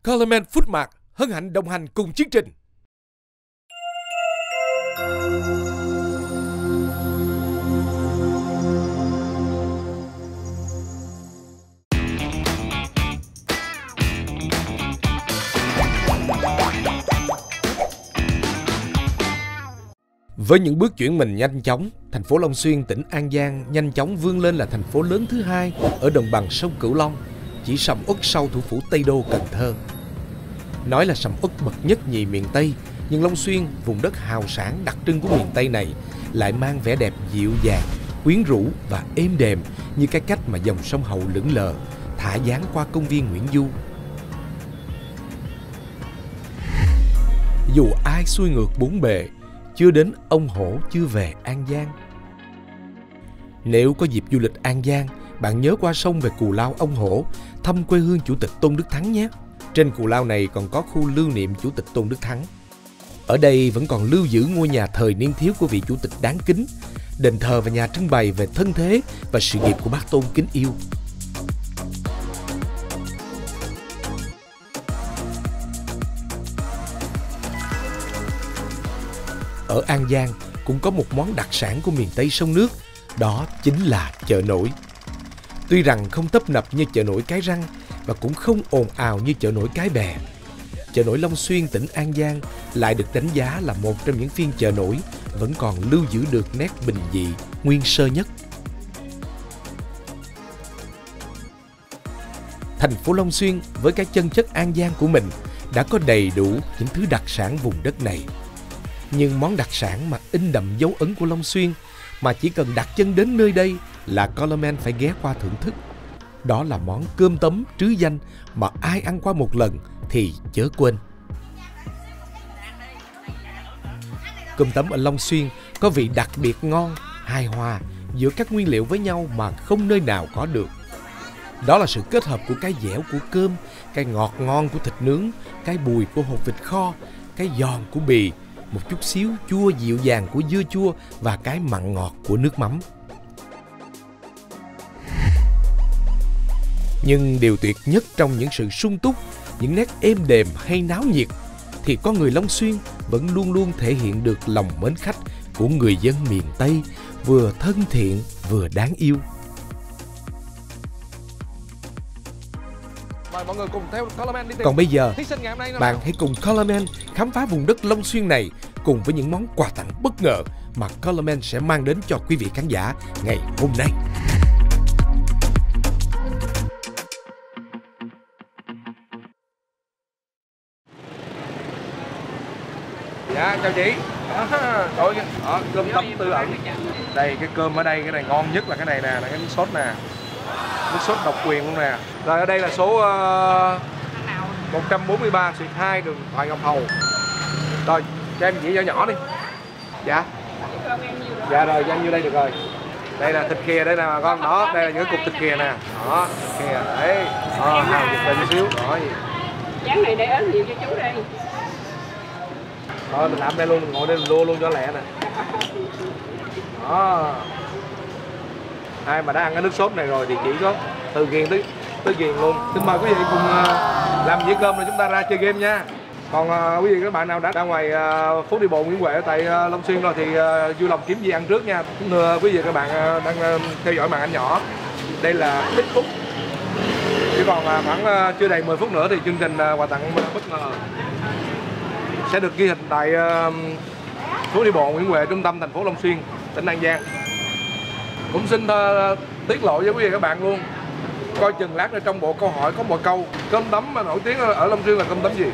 Coleman Food Mart hân hạnh đồng hành cùng chương trình. Với những bước chuyển mình nhanh chóng, thành phố Long Xuyên, tỉnh An Giang nhanh chóng vươn lên là thành phố lớn thứ hai ở đồng bằng sông Cửu Long, chỉ sầm uất sau thủ phủ Tây Đô Cần Thơ. Nói là sầm uất bậc nhất nhì miền Tây, nhưng Long Xuyên, vùng đất hào sản đặc trưng của miền Tây này, lại mang vẻ đẹp dịu dàng, quyến rũ và êm đềm như cái cách mà dòng sông Hậu lững lờ thả dáng qua công viên Nguyễn Du. Dù ai xuôi ngược bốn bề, chưa đến ông hổ chưa về An Giang. Nếu có dịp du lịch An Giang, bạn nhớ qua sông về Cù Lao ông hổ, thăm quê hương Chủ tịch Tôn Đức Thắng nhé. Trên Cù Lao này còn có khu lưu niệm Chủ tịch Tôn Đức Thắng. Ở đây vẫn còn lưu giữ ngôi nhà thời niên thiếu của vị chủ tịch đáng kính, đền thờ và nhà trưng bày về thân thế và sự nghiệp của bác Tôn kính yêu. Ở An Giang cũng có một món đặc sản của miền Tây sông nước, đó chính là chợ nổi. Tuy rằng không tấp nập như chợ nổi Cái Răng và cũng không ồn ào như chợ nổi Cái Bè, chợ nổi Long Xuyên, tỉnh An Giang lại được đánh giá là một trong những phiên chợ nổi vẫn còn lưu giữ được nét bình dị, nguyên sơ nhất. Thành phố Long Xuyên với cái chân chất An Giang của mình đã có đầy đủ những thứ đặc sản vùng đất này. Nhưng món đặc sản mà in đậm dấu ấn của Long Xuyên mà chỉ cần đặt chân đến nơi đây là Coleman phải ghé qua thưởng thức. Đó là món cơm tấm trứ danh mà ai ăn qua một lần thì chớ quên. Cơm tấm ở Long Xuyên có vị đặc biệt ngon, hài hòa giữa các nguyên liệu với nhau mà không nơi nào có được. Đó là sự kết hợp của cái dẻo của cơm, cái ngọt ngon của thịt nướng, cái bùi của hột vịt kho, cái giòn của bì, một chút xíu chua dịu dàng của dưa chua và cái mặn ngọt của nước mắm. Nhưng điều tuyệt nhất trong những sự sung túc, những nét êm đềm hay náo nhiệt thì con người Long Xuyên vẫn luôn luôn thể hiện được lòng mến khách của người dân miền Tây, vừa thân thiện vừa đáng yêu. Mời mọi người cùng theo Coleman đi tìm. Còn bây giờ, bạn hãy cùng Coleman khám phá vùng đất Long Xuyên này cùng với những món quà tặng bất ngờ mà Coleman sẽ mang đến cho quý vị khán giả ngày hôm nay. Dạ, chào chị. Rồi, cơm tấm Tư Ẩn. Đây, cái cơm ở đây, cái này ngon nhất là cái này nè, là cái nước sốt nè. Nước sốt độc quyền luôn nè. Rồi ở đây là số 143/2 đường Thoại Ngọc Hầu. Rồi, cho em dĩa nhỏ đi. Dạ. Dạ rồi, cho em vô đây được rồi. Đây là thịt khìa đây nè bà con. Đó, đây là những cục thịt khìa nè. Đó, thịt khìa. Đấy. Hào giật lên một xíu. Đó. Dán này để ớt nhiều cho chú đây. Rồi mình làm đây luôn, mình ngồi đây mình lua luôn cho lẹ nè. Đó. Ai mà đã ăn cái nước sốt này rồi thì chỉ có từ Ghiền tới Ghiền luôn. Xin mời quý vị cùng làm dĩa cơm rồi chúng ta ra chơi game nha. Còn quý vị các bạn nào đã ra ngoài phố đi bộ Nguyễn Huệ tại Long Xuyên rồi thì vui lòng kiếm gì ăn trước nha. Thưa quý vị các bạn đang theo dõi màn ảnh nhỏ. Đây là ít phút. Chỉ còn khoảng chưa đầy 10 phút nữa thì chương trình quà tặng bất ngờ sẽ được ghi hình tại phố đi bộ Nguyễn Huệ, trung tâm thành phố Long Xuyên, tỉnh An Giang. Cũng xin tiết lộ với quý vị các bạn luôn, coi chừng lát nữa trong bộ câu hỏi có một câu cơm tấm mà nổi tiếng ở Long Xuyên là cơm tấm gì.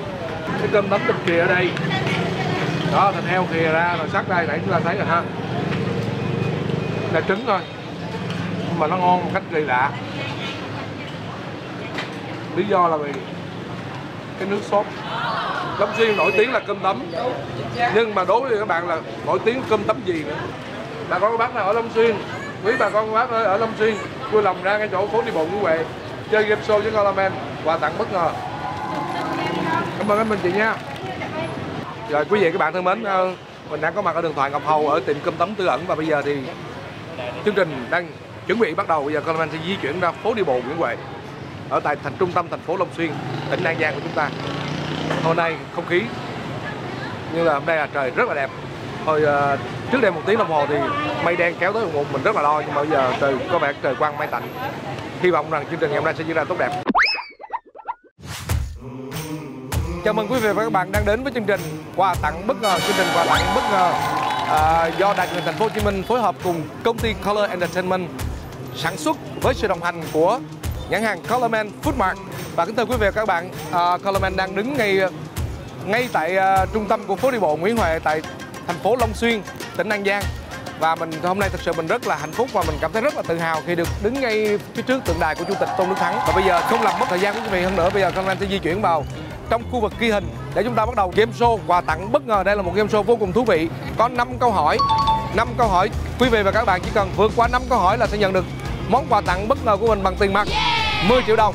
Cái cơm tấm thịt khìa ở đây, đó, thịt heo khìa ra rồi sắc đây, nãy chúng ta thấy rồi ha, là trứng thôi nhưng mà nó ngon một cách kỳ lạ. Lý do là vì cái nước sốt. Long Xuyên nổi tiếng là cơm tấm, nhưng mà đối với các bạn là nổi tiếng cơm tấm gì nữa. Bà con các bác nào ở Long Xuyên, quý bà con các bác ở Long Xuyên vui lòng ra cái chỗ phố đi bộ Nguyễn Huệ chơi game show với Coleman, quà tặng bất ngờ. Cảm ơn chị nha. Rồi quý vị các bạn thân mến, mình đang có mặt ở đường Thoại Ngọc Hầu ở tiệm cơm tấm Tư Ẩn và bây giờ thì chương trình đang chuẩn bị bắt đầu. Bây giờ Coleman sẽ di chuyển ra phố đi bộ Nguyễn Huệ. ở tại trung tâm thành phố Long Xuyên, tỉnh An Giang của chúng ta. Hôm nay không khí như là hôm nay là trời rất là đẹp. Hồi trước đây 1 tiếng đồng hồ thì mây đen kéo tới một mình rất là lo, nhưng mà bây giờ trời có vẻ trời quang mây tạnh. Hy vọng rằng chương trình ngày hôm nay sẽ diễn ra tốt đẹp. Chào mừng quý vị và các bạn đang đến với chương trình quà tặng bất ngờ. Chương trình quà tặng bất ngờ do Đài truyền hình Thành phố Hồ Chí Minh phối hợp cùng công ty Color Entertainment sản xuất với sự đồng hành của nhãn hàng Colorman Food Mart. Và kính thưa quý vị và các bạn, Colorman đang đứng ngay tại trung tâm của phố đi bộ Nguyễn Huệ tại thành phố Long Xuyên, tỉnh An Giang. Và hôm nay thực sự mình rất là hạnh phúc và mình cảm thấy rất là tự hào khi được đứng ngay phía trước tượng đài của Chủ tịch Tôn Đức Thắng. Và bây giờ không làm mất thời gian của quý vị hơn nữa, bây giờ Colorman sẽ di chuyển vào trong khu vực ghi hình để chúng ta bắt đầu game show quà tặng bất ngờ. Đây là một game show vô cùng thú vị, có 5 câu hỏi. 5 câu hỏi, quý vị và các bạn chỉ cần vượt qua 5 câu hỏi là sẽ nhận được món quà tặng bất ngờ của mình bằng tiền mặt 10 triệu đồng.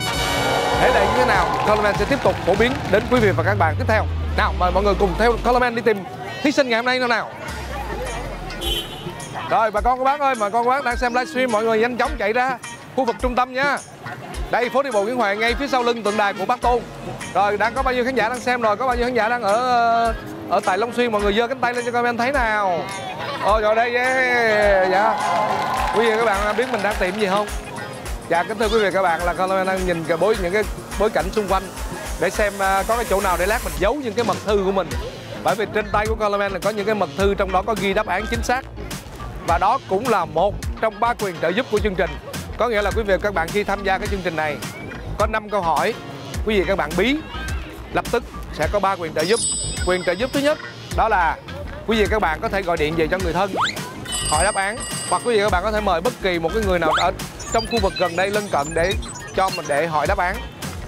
Thế là như thế nào, Colorman sẽ tiếp tục phổ biến đến quý vị và các bạn tiếp theo. Nào, mời mọi người cùng theo Colorman đi tìm thí sinh ngày hôm nay nào. Rồi bà con cô bác ơi, bà con cô bác đang xem livestream, mọi người nhanh chóng chạy ra khu vực trung tâm nha. Đây, phố đi bộ Nguyễn Huệ ngay phía sau lưng tượng đài của Bác Tôn. Rồi đang có bao nhiêu khán giả đang xem rồi, có bao nhiêu khán giả đang ở tại Long Xuyên, mọi người giơ cánh tay lên cho Colorman thấy nào. Rồi đây, yeah. Dạ. Quý vị và các bạn biết mình đang tìm gì không? Dạ, kính thưa quý vị và các bạn, là Colorman đang nhìn những cái bối cảnh xung quanh để xem có cái chỗ nào để lát mình giấu những cái mật thư của mình. Bởi vì trên tay của Colorman là có những cái mật thư, trong đó có ghi đáp án chính xác. Và đó cũng là một trong 3 quyền trợ giúp của chương trình. Có nghĩa là quý vị và các bạn khi tham gia cái chương trình này có 5 câu hỏi, quý vị và các bạn bí lập tức sẽ có 3 quyền trợ giúp. Quyền trợ giúp thứ nhất đó là quý vị và các bạn có thể gọi điện về cho người thân hỏi đáp án, hoặc quý vị và các bạn có thể mời bất kỳ một cái người nào ở trong khu vực gần đây lân cận để hỏi đáp án.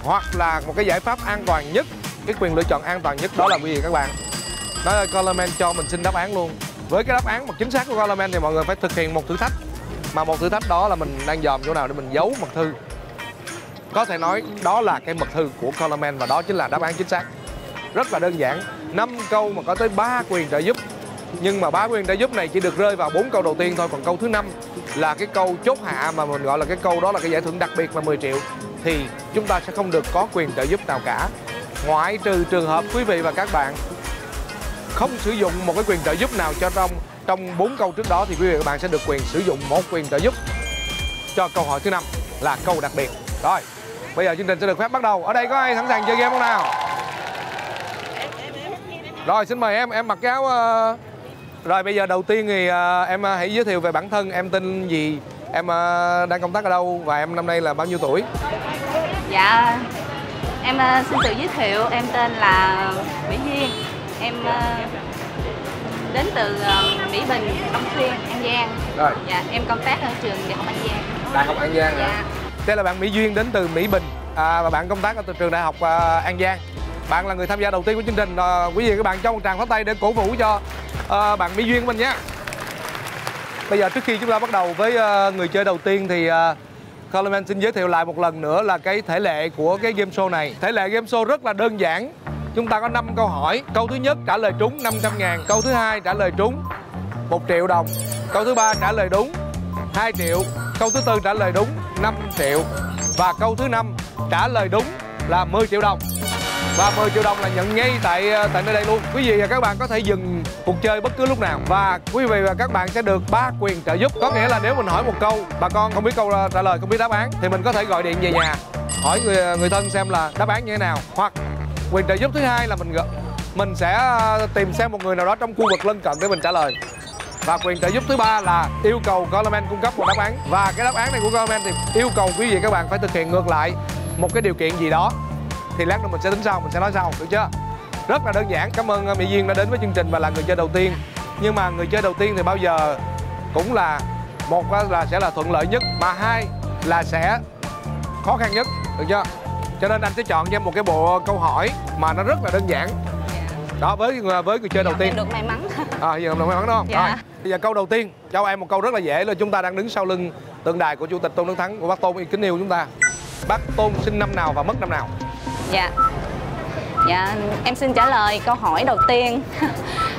Hoặc là một cái giải pháp an toàn nhất, cái quyền lựa chọn an toàn nhất đó là quý vị và các bạn nói ơi Colorman cho mình xin đáp án luôn. Với cái đáp án một chính xác của Colorman thì mọi người phải thực hiện một thử thách, mà một thử thách đó là mình đang dòm chỗ nào để mình giấu mật thư. Có thể nói đó là cái mật thư của Colorman và đó chính là đáp án chính xác. Rất là đơn giản, 5 câu mà có tới 3 quyền trợ giúp. Nhưng mà 3 quyền trợ giúp này chỉ được rơi vào 4 câu đầu tiên thôi, còn câu thứ 5 là cái câu chốt hạ mà mình gọi là cái câu đó là cái giải thưởng đặc biệt là 10 triệu thì chúng ta sẽ không được có quyền trợ giúp nào cả. Ngoại trừ trường hợp quý vị và các bạn không sử dụng một cái quyền trợ giúp nào cho trong 4 câu trước đó thì quý vị và các bạn sẽ được quyền sử dụng một quyền trợ giúp cho câu hỏi thứ 5 là câu đặc biệt. Rồi, bây giờ chương trình sẽ được phép bắt đầu. Ở đây có ai sẵn sàng chơi game không nào? Rồi, xin mời em mặc cái áo. Rồi bây giờ đầu tiên thì em hãy giới thiệu về bản thân, em tên gì, em đang công tác ở đâu và em năm nay là bao nhiêu tuổi? Dạ, em xin tự giới thiệu, em tên là Mỹ Duyên. Em đến từ Mỹ Bình, Long Xuyên, An Giang. Rồi. Dạ, em công tác ở trường Đại học An Giang. Đại học An Giang. Dạ. Đây là bạn Mỹ Duyên đến từ Mỹ Bình và bạn công tác ở trường Đại học An Giang. Bạn là người tham gia đầu tiên của chương trình. Quý vị và các bạn cho một tràng pháo tay để cổ vũ cho bạn Mỹ Duyên của mình nhé. Bây giờ trước khi chúng ta bắt đầu với người chơi đầu tiên thì Colorman xin giới thiệu lại một lần nữa là cái thể lệ của cái game show này. Thể lệ game show rất là đơn giản. Chúng ta có 5 câu hỏi. Câu thứ nhất trả lời trúng 500.000. Câu thứ hai trả lời trúng 1 triệu đồng. Câu thứ ba trả lời đúng 2 triệu. Câu thứ tư trả lời đúng 5 triệu. Và câu thứ 5 trả lời đúng là 10 triệu đồng. Và 10 triệu đồng là nhận ngay tại nơi đây luôn. Quý vị và các bạn có thể dừng cuộc chơi bất cứ lúc nào. Và quý vị và các bạn sẽ được 3 quyền trợ giúp. Có nghĩa là nếu mình hỏi một câu, bà con không biết câu trả lời, không biết đáp án thì mình có thể gọi điện về nhà hỏi người thân xem là đáp án như thế nào. Hoặc quyền trợ giúp thứ hai là mình sẽ tìm xem một người nào đó trong khu vực lân cận để mình trả lời. Và quyền trợ giúp thứ ba là yêu cầu Colorman cung cấp một đáp án. Và cái đáp án này của Colorman thì yêu cầu quý vị và các bạn phải thực hiện ngược lại một cái điều kiện gì đó. Thì lát nữa mình sẽ tính sau, mình sẽ nói sau, được chưa? Rất là đơn giản. Cảm ơn Mỹ Duyên đã đến với chương trình và là người chơi đầu tiên. Nhưng mà người chơi đầu tiên thì bao giờ cũng là một là sẽ là thuận lợi nhất, mà hai là sẽ khó khăn nhất, được chưa? Cho nên anh sẽ chọn cho em một cái bộ câu hỏi mà nó rất là đơn giản. Đó, với người chơi đầu tiên. Được may mắn. Giờ được may mắn đúng không? Dạ. Rồi, bây giờ câu đầu tiên cho em một câu rất là dễ là chúng ta đang đứng sau lưng tượng đài của Chủ tịch Tôn Đức Thắng, của bác Tôn kính yêu chúng ta. Bác Tôn sinh năm nào và mất năm nào? Dạ, em xin trả lời câu hỏi đầu tiên.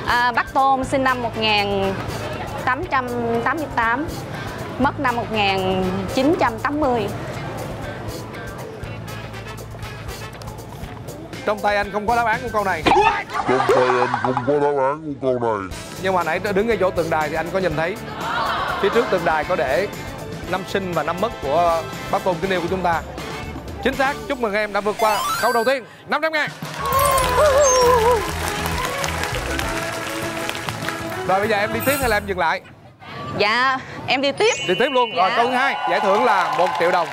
Bác Tôn sinh năm 1888, mất năm 1980. Trong tay anh không có đáp án của câu này. Trong tay anh không có đáp án của câu này. Nhưng mà nãy đứng ngay chỗ tượng đài thì anh có nhìn thấy phía trước tượng đài có để năm sinh và năm mất của bác Tôn kính yêu của chúng ta. Chính xác, chúc mừng em đã vượt qua câu đầu tiên. 500.000. Rồi bây giờ em đi tiếp hay là em dừng lại? Dạ em đi tiếp. Đi tiếp luôn. Rồi Dạ. câu thứ hai, giải thưởng là 1 triệu đồng.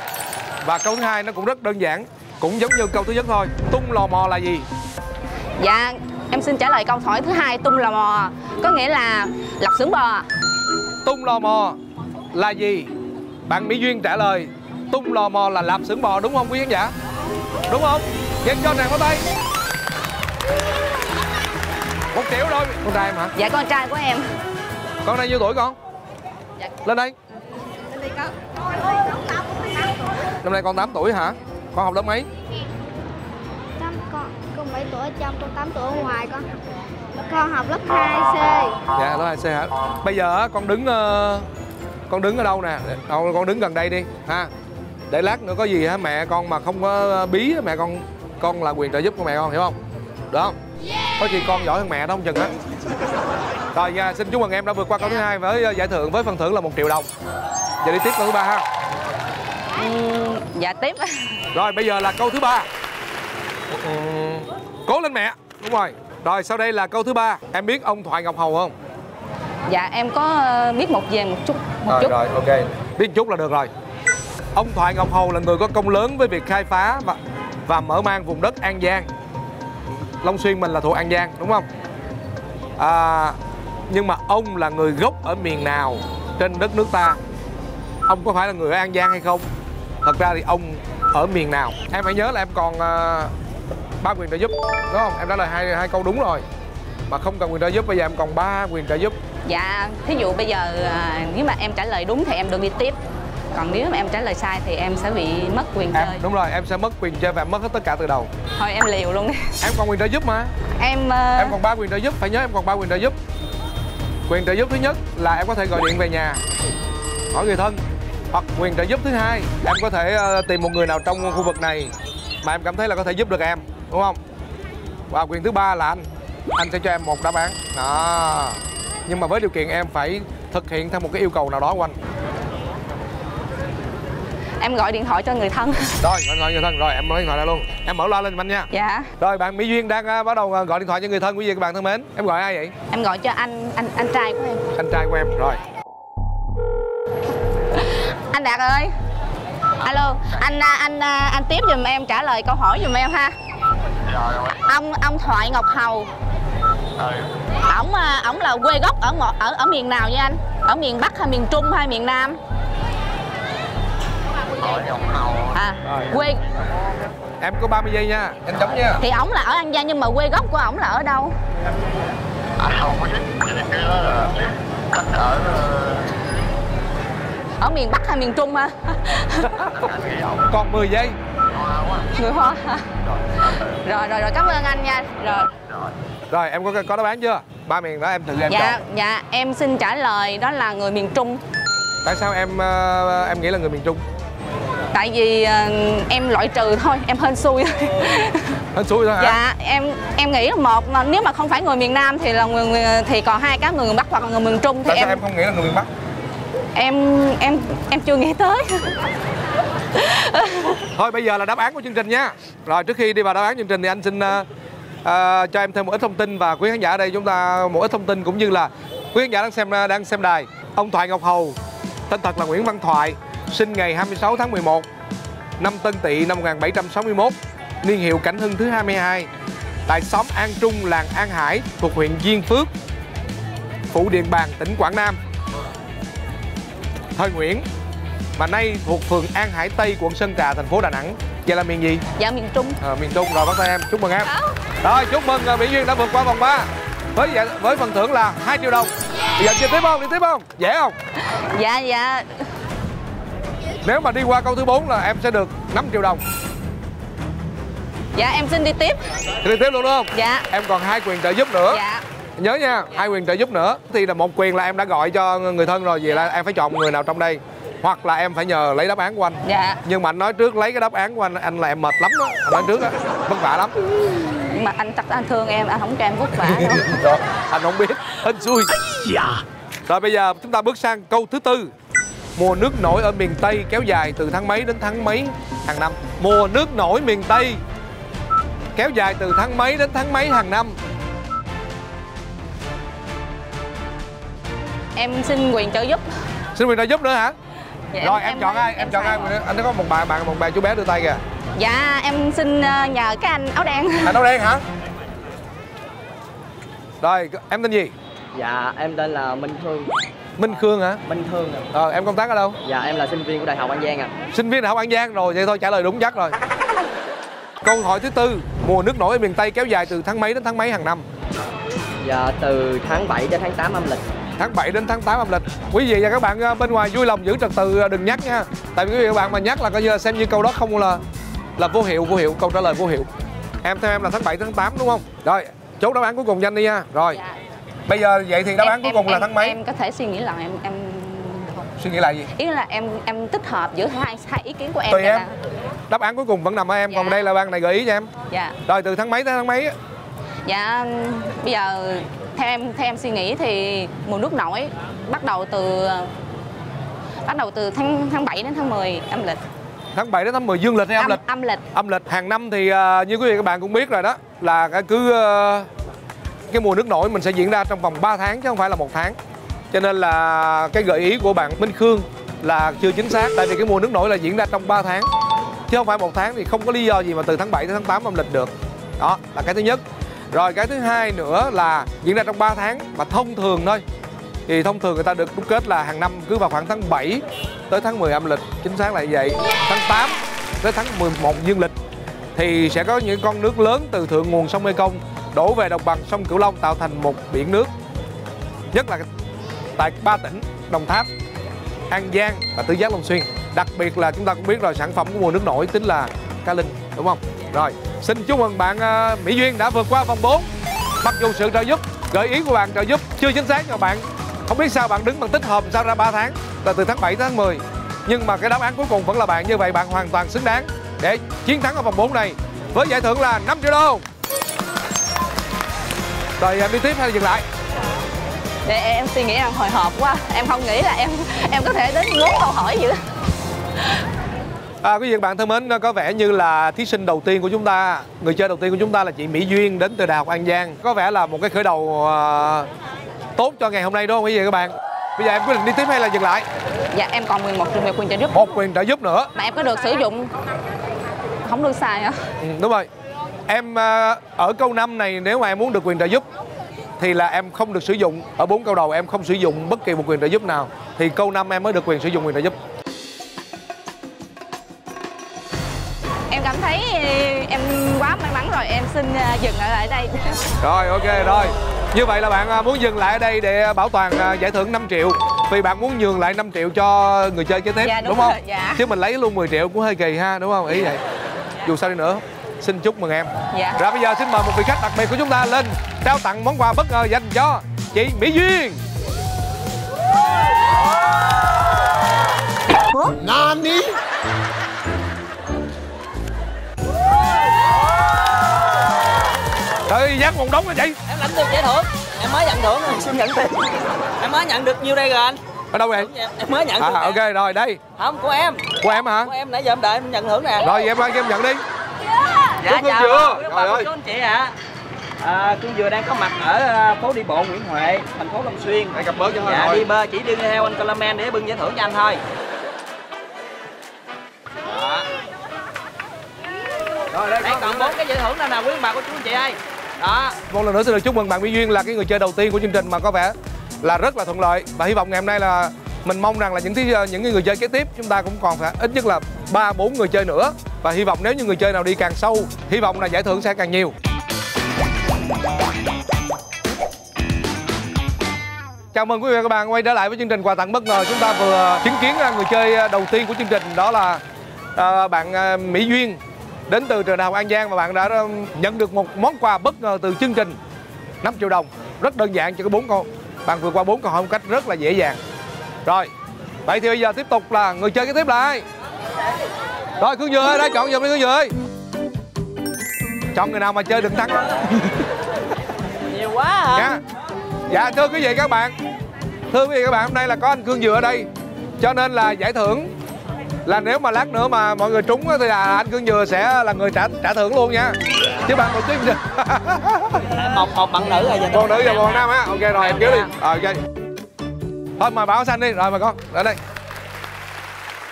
Và câu thứ hai nó cũng rất đơn giản, cũng giống như câu thứ nhất thôi. Tung lò mò là gì? Dạ em xin trả lời câu hỏi thứ hai. Tung lò mò có nghĩa là lọc xưởng bò. Tung lò mò là gì? Bạn Mỹ Duyên trả lời tung lò mò là lạp xưởng bò, đúng không quý khán giả? Đúng không? Dành cho nàng có tay. 1 triệu rồi. Con trai em hả? Dạ con trai của em. Con này nhiêu tuổi con? Dạ. Lên đây. Lên đây con. Năm nay con 8 tuổi hả? Con học lớp mấy? Con 7 tuổi ở trong, con 8 tuổi ở ngoài con. Con học lớp 2C. Dạ, lớp 2C hả? Bây giờ á, con đứng ở đâu nè? Con đứng gần đây đi ha. Để lát nữa có gì hả mẹ con mà không có bí mẹ con là quyền trợ giúp của mẹ con, hiểu không? Được không? Có gì con giỏi hơn mẹ đó không chừng á. Rồi nha, xin chúc mừng em đã vượt qua câu thứ hai với giải thưởng với phần thưởng là 1 triệu đồng. Giờ đi tiếp câu thứ ba ha. Dạ tiếp. Rồi bây giờ là câu thứ ba. Cố lên mẹ. Đúng rồi. Rồi sau đây là câu thứ ba. Em biết ông Thoại Ngọc Hầu không? Dạ em có biết một chút. Rồi ok. Biết chút là được rồi. Ông Thoại Ngọc Hầu là người có công lớn với việc khai phá và mở mang vùng đất An Giang. Long Xuyên mình là thuộc An Giang đúng không? Nhưng mà ông là người gốc ở miền nào trên đất nước ta? Ông có phải là người ở An Giang hay không? Thật ra thì ông ở miền nào? Em phải nhớ là em còn 3 quyền trợ giúp đúng không? Em trả lời hai câu đúng rồi mà không cần quyền trợ giúp. Bây giờ em còn 3 quyền trợ giúp. Dạ thí dụ bây giờ nếu mà em trả lời đúng thì em được đi tiếp. Còn nếu mà em trả lời sai thì em sẽ bị mất quyền chơi. Đúng rồi, em sẽ mất quyền chơi và em mất hết tất cả từ đầu. Thôi em liều luôn. Em còn quyền trợ giúp mà. Em còn 3 quyền trợ giúp, phải nhớ em còn 3 quyền trợ giúp. Quyền trợ giúp thứ nhất là em có thể gọi điện về nhà hỏi người thân. Hoặc quyền trợ giúp thứ hai, em có thể tìm một người nào trong khu vực này mà em cảm thấy là có thể giúp được em, đúng không? Và quyền thứ ba là anh sẽ cho em một đáp án đó. Nhưng mà với điều kiện em phải thực hiện theo một cái yêu cầu nào đó của anh. Em gọi điện thoại cho người thân. Rồi, gọi người thân. Rồi, em nói điện thoại ra luôn. Em mở loa lên giùm anh nha. Dạ. Rồi, bạn Mỹ Duyên đang bắt đầu gọi điện thoại cho người thân. Quý vị các bạn thân mến. Em gọi ai vậy? Em gọi cho anh trai của em. Anh trai của em, rồi. Anh Đạt ơi. Alo, anh tiếp giùm em, trả lời câu hỏi giùm em ha. Ông Thoại Ngọc Hầu. Ổng là quê gốc ở miền nào nha anh? Ở miền Bắc hay miền Trung hay miền Nam? Quê. Em có 30 giây nha, anh chấm nha. Thì ổng là ở An Giang nhưng mà quê gốc của ổng là ở đâu? Ở miền Bắc hay miền Trung ha? Còn 10 giây. Người Hoa hả? Rồi cảm ơn anh nha. Rồi em có đáp án chưa? 3 miền đó em tự em chọn. Dạ em xin trả lời đó là người miền Trung. Tại sao em nghĩ là người miền Trung? Tại vì em loại trừ thôi, em hên xui. Hên xui thôi hả? Dạ em nghĩ là nếu mà không phải người miền Nam thì là thì còn hai cái người Bắc hoặc là người miền Trung thì tại sao em không nghĩ là người miền Bắc? Em chưa nghĩ tới. Thôi bây giờ là đáp án của chương trình nha. Rồi trước khi đi vào đáp án chương trình thì anh xin cho em thêm một ít thông tin và quý khán giả ở đây chúng ta một ít thông tin cũng như là quý khán giả đang xem đài. Ông Thoại Ngọc Hầu tên thật là Nguyễn Văn Thoại, sinh ngày 26 tháng 11 năm Tân Tỵ năm 1761, niên hiệu Cảnh Hưng thứ 22, tại xóm An Trung, làng An Hải thuộc huyện Diên Phước, Phủ Điện Bàn, tỉnh Quảng Nam. Thời Nguyễn mà nay thuộc phường An Hải Tây, quận Sơn Trà, thành phố Đà Nẵng. Vậy là miền gì? Dạ miền Trung. Miền Trung. Rồi bắt tay em, chúc mừng em. Rồi chúc mừng Mỹ Duyên đã vượt qua vòng 3 với phần thưởng là 2 triệu đồng. Bây giờ đi tiếp không? Dễ không? Dạ. Nếu mà đi qua câu thứ 4 là em sẽ được 5 triệu đồng. Dạ em xin đi tiếp. Đi tiếp luôn đúng không? Dạ. Em còn 2 quyền trợ giúp nữa. Dạ. Nhớ nha, 2 quyền trợ giúp nữa. Thì là 1 quyền là em đã gọi cho người thân rồi, vậy là em phải chọn người nào trong đây hoặc là em phải nhờ lấy đáp án của anh. Dạ. Nhưng mà anh nói trước lấy cái đáp án của anh là em mệt lắm đó. Anh nói trước á, vất vả lắm. Nhưng mà anh chắc anh thương em, anh không cho em vất vả đâu. Rồi, anh không biết, hên xui. Rồi bây giờ chúng ta bước sang câu thứ tư. Mùa nước nổi ở miền Tây kéo dài từ tháng mấy đến tháng mấy hàng năm? Mùa nước nổi miền Tây kéo dài từ tháng mấy đến tháng mấy hàng năm? Em xin quyền trợ giúp. Xin quyền trợ giúp nữa hả? Dạ, rồi em chọn ai? Em chọn ai? Anh có một bà chú bé đưa tay kìa. Dạ em xin nhờ cái anh áo đen. Anh áo đen hả? Rồi em tên gì? Dạ em tên là Minh Khương. Minh Khương hả? Minh Khương ạ. Em công tác ở đâu? Dạ em là sinh viên của Đại học An Giang ạ. Sinh viên Đại học An Giang rồi, vậy thôi trả lời đúng chắc rồi. Câu hỏi thứ tư, mùa nước nổi ở miền Tây kéo dài từ tháng mấy đến tháng mấy hàng năm? Dạ từ tháng 7 đến tháng 8 âm lịch. Tháng 7 đến tháng 8 âm lịch. Quý vị và các bạn bên ngoài vui lòng giữ trật tự, đừng nhắc nha. Tại vì quý vị và các bạn mà nhắc là coi như là xem như câu đó không là vô hiệu, câu trả lời vô hiệu. Em theo em là tháng 7 tháng 8 đúng không? Rồi, chốt đáp án cuối cùng nhanh đi nha. Rồi. Dạ. Bây giờ vậy thì đáp án cuối cùng là tháng mấy? Em có thể suy nghĩ lại em Suy nghĩ lại gì? ý là em tích hợp giữa hai ý kiến của em. Tùy em. Đáp án cuối cùng vẫn nằm ở em, Dạ. còn đây là ban này gợi ý cho em. Dạ. Rồi từ tháng mấy tới tháng mấy á? Dạ bây giờ theo em suy nghĩ thì mùa nước nổi bắt đầu từ tháng 7 đến tháng 10 âm lịch. Tháng 7 đến tháng 10 dương lịch hay âm lịch? Âm lịch. Âm lịch. Hàng năm thì như quý vị các bạn cũng biết rồi đó, là cái mùa nước nổi mình sẽ diễn ra trong vòng 3 tháng chứ không phải là 1 tháng. Cho nên là cái gợi ý của bạn Minh Khương là chưa chính xác. Tại vì cái mùa nước nổi là diễn ra trong 3 tháng chứ không phải 1 tháng, thì không có lý do gì mà từ tháng 7 đến tháng 8 âm lịch được. Đó là cái thứ nhất. Rồi cái thứ hai nữa là diễn ra trong 3 tháng, mà thông thường thôi. Thì thông thường người ta được đúc kết là hàng năm cứ vào khoảng tháng 7 tới tháng 10 âm lịch. Chính xác là như vậy. Tháng 8 tới tháng 11 dương lịch thì sẽ có những con nước lớn từ thượng nguồn sông Mekong đổ về đồng bằng sông Cửu Long tạo thành một biển nước. Nhất là tại 3 tỉnh Đồng Tháp, An Giang và Tứ Giác Long Xuyên. Đặc biệt là chúng ta cũng biết rồi, sản phẩm của mùa nước nổi tính là cá linh, đúng không? Rồi, xin chúc mừng bạn Mỹ Duyên đã vượt qua vòng 4. Mặc dù sự trợ giúp, gợi ý của bạn trợ giúp chưa chính xác, nhưng mà bạn không biết sao bạn đứng bằng tích hợp sao ra 3 tháng, là từ tháng 7 tới tháng 10. Nhưng mà cái đáp án cuối cùng vẫn là bạn, như vậy bạn hoàn toàn xứng đáng để chiến thắng ở vòng 4 này với giải thưởng là 5 triệu đô. Rồi em đi tiếp hay dừng lại? Để em suy nghĩ, em hồi hộp quá. Em không nghĩ là em có thể đến 4 câu hỏi vậy. Quý vị và bạn thân mến, có vẻ như là thí sinh đầu tiên của chúng ta, người chơi đầu tiên của chúng ta là chị Mỹ Duyên đến từ Đại học An Giang. Có vẻ là một cái khởi đầu tốt cho ngày hôm nay đúng không quý vị và các bạn? Bây giờ em quyết định đi tiếp hay là dừng lại? Dạ em còn một quyền trợ giúp. Một quyền trợ giúp nữa. Mà em có được sử dụng, không được xài hả? Đúng rồi. Em ở câu 5 này nếu mà em muốn được quyền trợ giúp thì là em không được sử dụng. Ở 4 câu đầu em không sử dụng bất kỳ một quyền trợ giúp nào, thì câu 5 em mới được quyền sử dụng quyền trợ giúp. Em cảm thấy em quá may mắn rồi, em xin dừng lại ở đây. Rồi ok rồi. Như vậy là bạn muốn dừng lại ở đây để bảo toàn giải thưởng 5 triệu. Vì bạn muốn nhường lại 5 triệu cho người chơi kế tiếp, Dạ, đúng không? Rồi, dạ. Chứ mình lấy luôn 10 triệu cũng hơi kỳ ha, đúng không? Ý vậy. Dù sao đi nữa, xin chúc mừng em. Dạ. Rồi bây giờ xin mời một vị khách đặc biệt của chúng ta lên trao tặng món quà bất ngờ dành cho chị Mỹ Duyên. Nani? Trời, dán một đống rồi vậy. Em lãnh được giải thưởng. Em mới nhận thưởng rồi. Xin nhận tiền. Em mới nhận được nhiêu đây rồi anh? Ở đâu vậy? Em mới nhận được. Ok rồi đây. Không, của em. Của em hả? Của em nãy giờ em đợi em nhận thưởng nè. Rồi vậy em em nhận đi. Dạ Cương chào chưa? quý Trời bà ơi. cô anh chị ạ. Cương vừa đang có mặt ở phố đi bộ Nguyễn Huệ, thành phố Long Xuyên. Để gặp bớt cho thôi. Dạ đi bơ chỉ đi theo anh Coleman để bưng giải thưởng cho anh thôi. Rồi đây Đây còn 4 cái giải thưởng này nè quý bà cô chú anh chị ơi. Đó. một lần nữa xin được chúc mừng bạn Mỹ Duyên là cái người chơi đầu tiên của chương trình mà có vẻ là rất là thuận lợi, và hy vọng ngày hôm nay là mình mong rằng là những người chơi kế tiếp chúng ta cũng còn phải ít nhất là 3-4 người chơi nữa, và hy vọng nếu như người chơi nào đi càng sâu, hy vọng là giải thưởng sẽ càng nhiều. Chào mừng quý vị và các bạn quay trở lại với chương trình quà tặng bất ngờ. Chúng ta vừa chứng kiến người chơi đầu tiên của chương trình, đó là bạn Mỹ Duyên đến từ trường Đại học An Giang, và bạn đã nhận được một món quà bất ngờ từ chương trình 5 triệu đồng. Rất đơn giản, chỉ có 4 câu. Bạn vượt qua 4 câu hỏi một cách rất là dễ dàng. Rồi, Vậy thì bây giờ tiếp tục là người chơi kế tiếp là ai? Rồi Khương Dừa ơi, đã chọn giùm đi Khương Dừa ơi. Chọn người nào mà chơi đừng thắng. Nhiều quá hả? Nha. Dạ thưa quý vị các bạn, thưa quý vị các bạn, hôm nay là có anh Khương Dừa ở đây, cho nên là giải thưởng là nếu mà lát nữa mà mọi người trúng thì là anh Khương Dừa sẽ là người trả thưởng luôn nha. Chứ bạn một chứ một bạn nữ rồi. Một nữ và một nam á. Ok rồi em kéo đi. Ok. Thôi mời bảo xanh đi. Rồi mời con. Ở đây.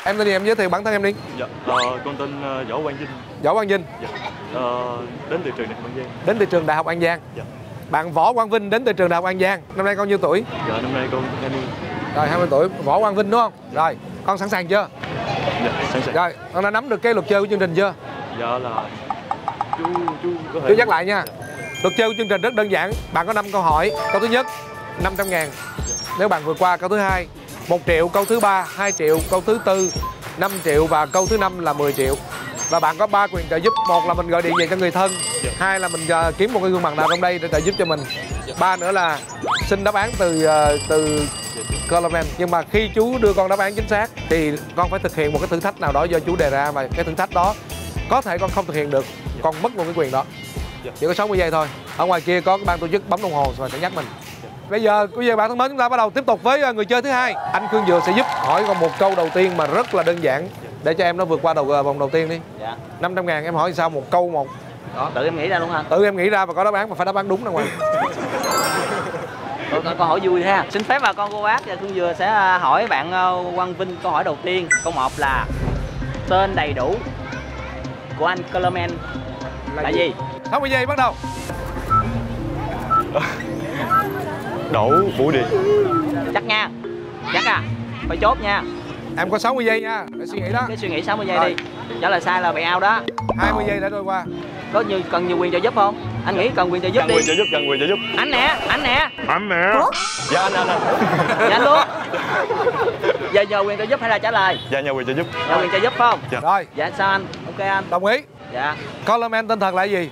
Em tên gì, em giới thiệu bản thân em đi. Dạ, con tên Võ Quang Vinh. Võ Quang Vinh. Dạ. Đến từ trường Đại học An Giang. Đến từ trường Đại học An Giang. Dạ. Bạn Võ Quang Vinh đến từ trường Đại học An Giang. Năm nay con nhiêu tuổi? Dạ, năm nay con 20. Rồi 20 tuổi. Võ Quang Vinh đúng không? Rồi, con sẵn sàng chưa? Dạ, sẵn sàng. Rồi, con đã nắm được cái luật chơi của chương trình chưa? Dạ là chú có thể. Chú nhắc lại nha. Luật chơi của chương trình rất đơn giản. Bạn có 5 câu hỏi. Câu thứ nhất 500.000. Nếu bạn vượt qua câu thứ hai 1 triệu, câu thứ ba 2 triệu, câu thứ tư 5 triệu và câu thứ năm là 10 triệu. Và bạn có 3 quyền trợ giúp. Một là mình gọi điện về cho người thân. Hai là mình kiếm một cái gương mặt nào trong đây để trợ giúp cho mình. Ba nữa là xin đáp án từ Coleman. Nhưng mà khi chú đưa con đáp án chính xác thì con phải thực hiện một cái thử thách nào đó do chú đề ra, và cái thử thách đó có thể con không thực hiện được, con mất luôn cái quyền đó. Chỉ có 60 giây thôi. Ở ngoài kia có ban tổ chức bấm đồng hồ rồi sẽ nhắc mình. Bây giờ quý vị bạn thân mến, chúng ta bắt đầu tiếp tục với người chơi thứ hai. Anh Khương Dừa sẽ giúp hỏi con một câu đầu tiên mà rất là đơn giản để cho em nó vượt qua vòng đầu tiên đi. Dạ. 500.000 em hỏi sao một câu một. Đó, tự em nghĩ ra luôn hả? Tự em nghĩ ra và có đáp án mà phải đáp án đúng ra ngoài. Con hỏi vui ha. Xin phép bà con cô bác và Khương Dừa sẽ hỏi bạn Quang Vinh câu hỏi đầu tiên. Câu 1 là tên đầy đủ của anh Coleman là gì? 60 giây bắt đầu. Đỗ Vũ Điền. Chắc nha. Chắc à. Phải chốt nha. Em có 60 giây nha, để suy nghĩ đó. Cái suy nghĩ 60 giây đi. Trả lời sai là bị out đó. 20 giây đã trôi qua. Có cần nhiều quyền trợ giúp không? Anh nghĩ cần quyền trợ giúp đi. Cần quyền trợ giúp. Anh nè. Dạ anh. Dạ anh luôn. Giờ nhờ quyền trợ giúp hay là trả lời? Dạ nhờ quyền trợ giúp. Nhờ quyền trợ giúp phải không? Dạ. Rồi. Dạ sao anh? Ok anh. Đồng ý. Dạ. Coleman tên thật là gì?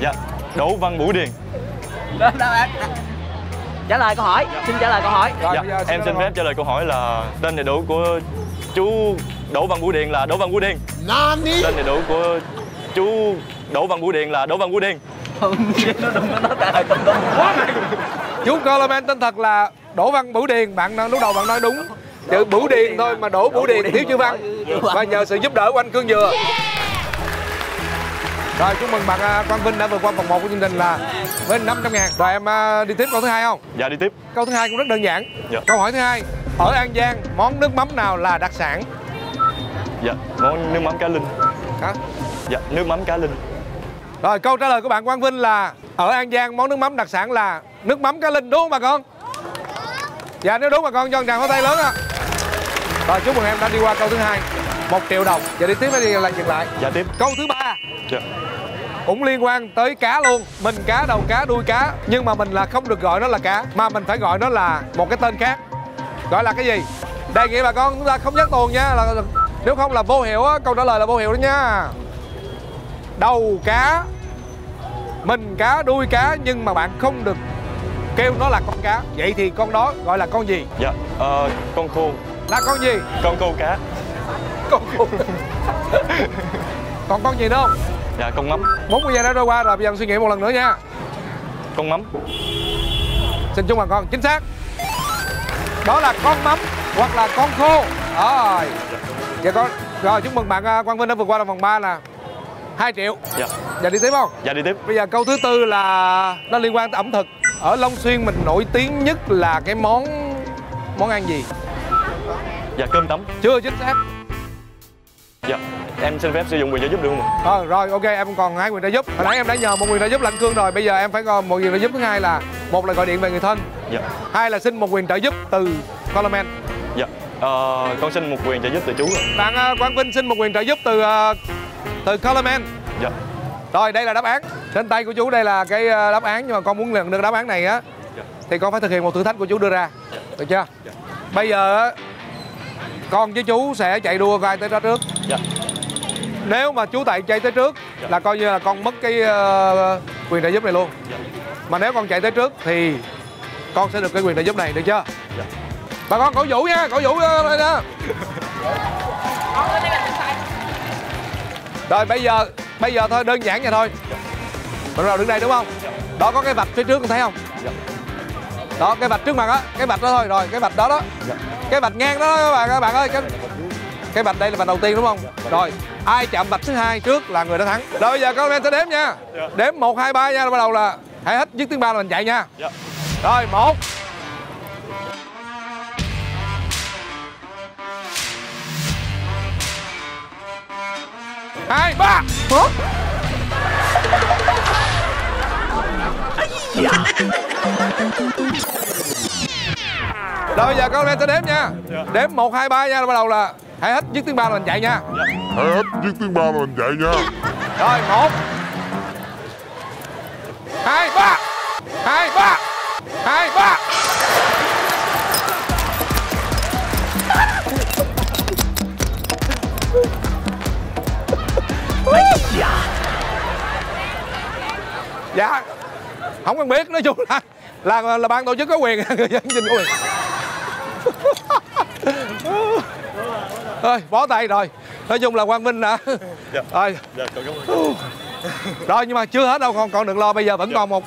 Dạ. Đỗ Văn Vũ Điền. Đó. Trả lời câu hỏi. Xin trả lời câu hỏi. Rồi, Dạ, em xin phép trả lời câu hỏi là tên đầy đủ của chú Đỗ Văn Vũ Điền là Đỗ Văn Vũ Điền. Tên đầy đủ của chú Đỗ Văn Vũ Điền là Đỗ Văn Vũ Điền. Chú Coleman tên thật là Đỗ Văn Bửu Điền. Bạn lúc đầu bạn nói đúng chữ Bửu Điền thôi mà Đỗ Bửu Điền thiếu chữ văn. Và nhờ sự giúp đỡ của anh Khương Dừa. Rồi chúc mừng bạn Quang Vinh đã vượt qua vòng 1 của chương trình là với 500.000. Rồi em đi tiếp câu thứ hai không? Dạ đi tiếp. Câu thứ hai cũng rất đơn giản. Dạ. Câu hỏi thứ hai, ở An Giang món nước mắm nào là đặc sản? Dạ, món nước mắm cá linh. Hả? Dạ, nước mắm cá linh. Rồi câu trả lời của bạn Quang Vinh là ở An Giang món nước mắm đặc sản là nước mắm cá linh, đúng không bà con? Dạ nếu đúng bà con cho một tràng pháo tay lớn ạ. Rồi chúc mừng em đã đi qua câu thứ hai, 1 triệu đồng. Giờ đi tiếp hay đi lại dừng lại? Dạ tiếp. Câu thứ ba. Dạ. Cũng liên quan tới cá luôn. Mình cá, đầu cá, đuôi cá. Nhưng mà mình là không được gọi nó là cá, mà mình phải gọi nó là một cái tên khác. Gọi là cái gì? Đề nghị bà con chúng ta không nhắc tuồng nha, là nếu không là vô hiệu á. Câu trả lời là vô hiệu đó nha. Đầu cá, mình cá, đuôi cá, nhưng mà bạn không được kêu nó là con cá. Vậy thì con đó gọi là con gì? Dạ, con khô. Là con gì? Con khô cá. Con khô. Còn con gì nữa không? Dạ, con mắm. 40 giây đã trôi qua rồi, bây giờ suy nghĩ một lần nữa nha. Con mắm. Xin chúc bà con chính xác. Đó là con mắm hoặc là con khô. Rồi. Dạ con. Rồi chúc mừng bạn Quang Vinh đã vượt qua vòng 3 là 2 triệu. Dạ. Giờ đi tiếp không? Dạ đi tiếp. Bây giờ câu thứ tư là nó liên quan tới ẩm thực. Ở Long Xuyên mình nổi tiếng nhất là cái món ăn gì? Dạ, cơm tấm. Chưa chính xác. Dạ, em xin phép sử dụng quyền trợ giúp được không ạ? Rồi ok, em còn 2 quyền trợ giúp. Hồi nãy em đã nhờ một quyền trợ giúp là anh Cương rồi. Bây giờ em phải có một quyền trợ giúp thứ hai là một là gọi điện về người thân. Dạ. Hai là xin một quyền trợ giúp từ Coleman. Dạ. Con xin một quyền trợ giúp từ chú. Bạn Quang Vinh xin một quyền trợ giúp từ Coleman. Dạ. Rồi đây là đáp án. Trên tay của chú đây là cái đáp án, nhưng mà con muốn nhận được đáp án này á thì con phải thực hiện một thử thách của chú đưa ra. Được chưa? Bây giờ con với chú sẽ chạy đua ai tới đó trước. Dạ. Nếu mà chú chạy tới trước là coi như là con mất cái quyền trợ giúp này luôn. Mà nếu con chạy tới trước thì con sẽ được cái quyền trợ giúp này, được chưa? Bà con cổ vũ nha, cổ vũ đây đó. Rồi bây giờ thôi, đơn giản vậy thôi. Bắt đầu đứng đây đúng không? Đó có cái vạch phía trước con thấy không? Đó cái vạch trước mặt á, cái vạch đó thôi, rồi cái vạch đó đó. Cái vạch ngang đó các bạn ơi, cái vạch đây là vạch đầu tiên đúng không? Rồi, ai chạm vạch thứ hai trước là người đã thắng. Rồi bây giờ các em sẽ đếm nha. Đếm 1 2 3 nha, bắt đầu là hãy hết dứt tiếng 3 là mình chạy nha. Rồi, 1 2 3. Rồi bây giờ các em sẽ đếm nha. Đếm 1 2 3 nha, bắt đầu là hãy hết dứt tiếng 3 là mình chạy nha. Hãy hết dứt tiếng 3 là mình chạy nha. Rồi 1 2 3 2 3 2 3. Dạ không cần biết, nói chung là ban tổ chức có quyền, người dân xin có quyền. Thôi bó tay rồi, nói chung là Quang Vinh đã rồi. Rồi nhưng mà chưa hết đâu, còn đừng lo, bây giờ vẫn còn một.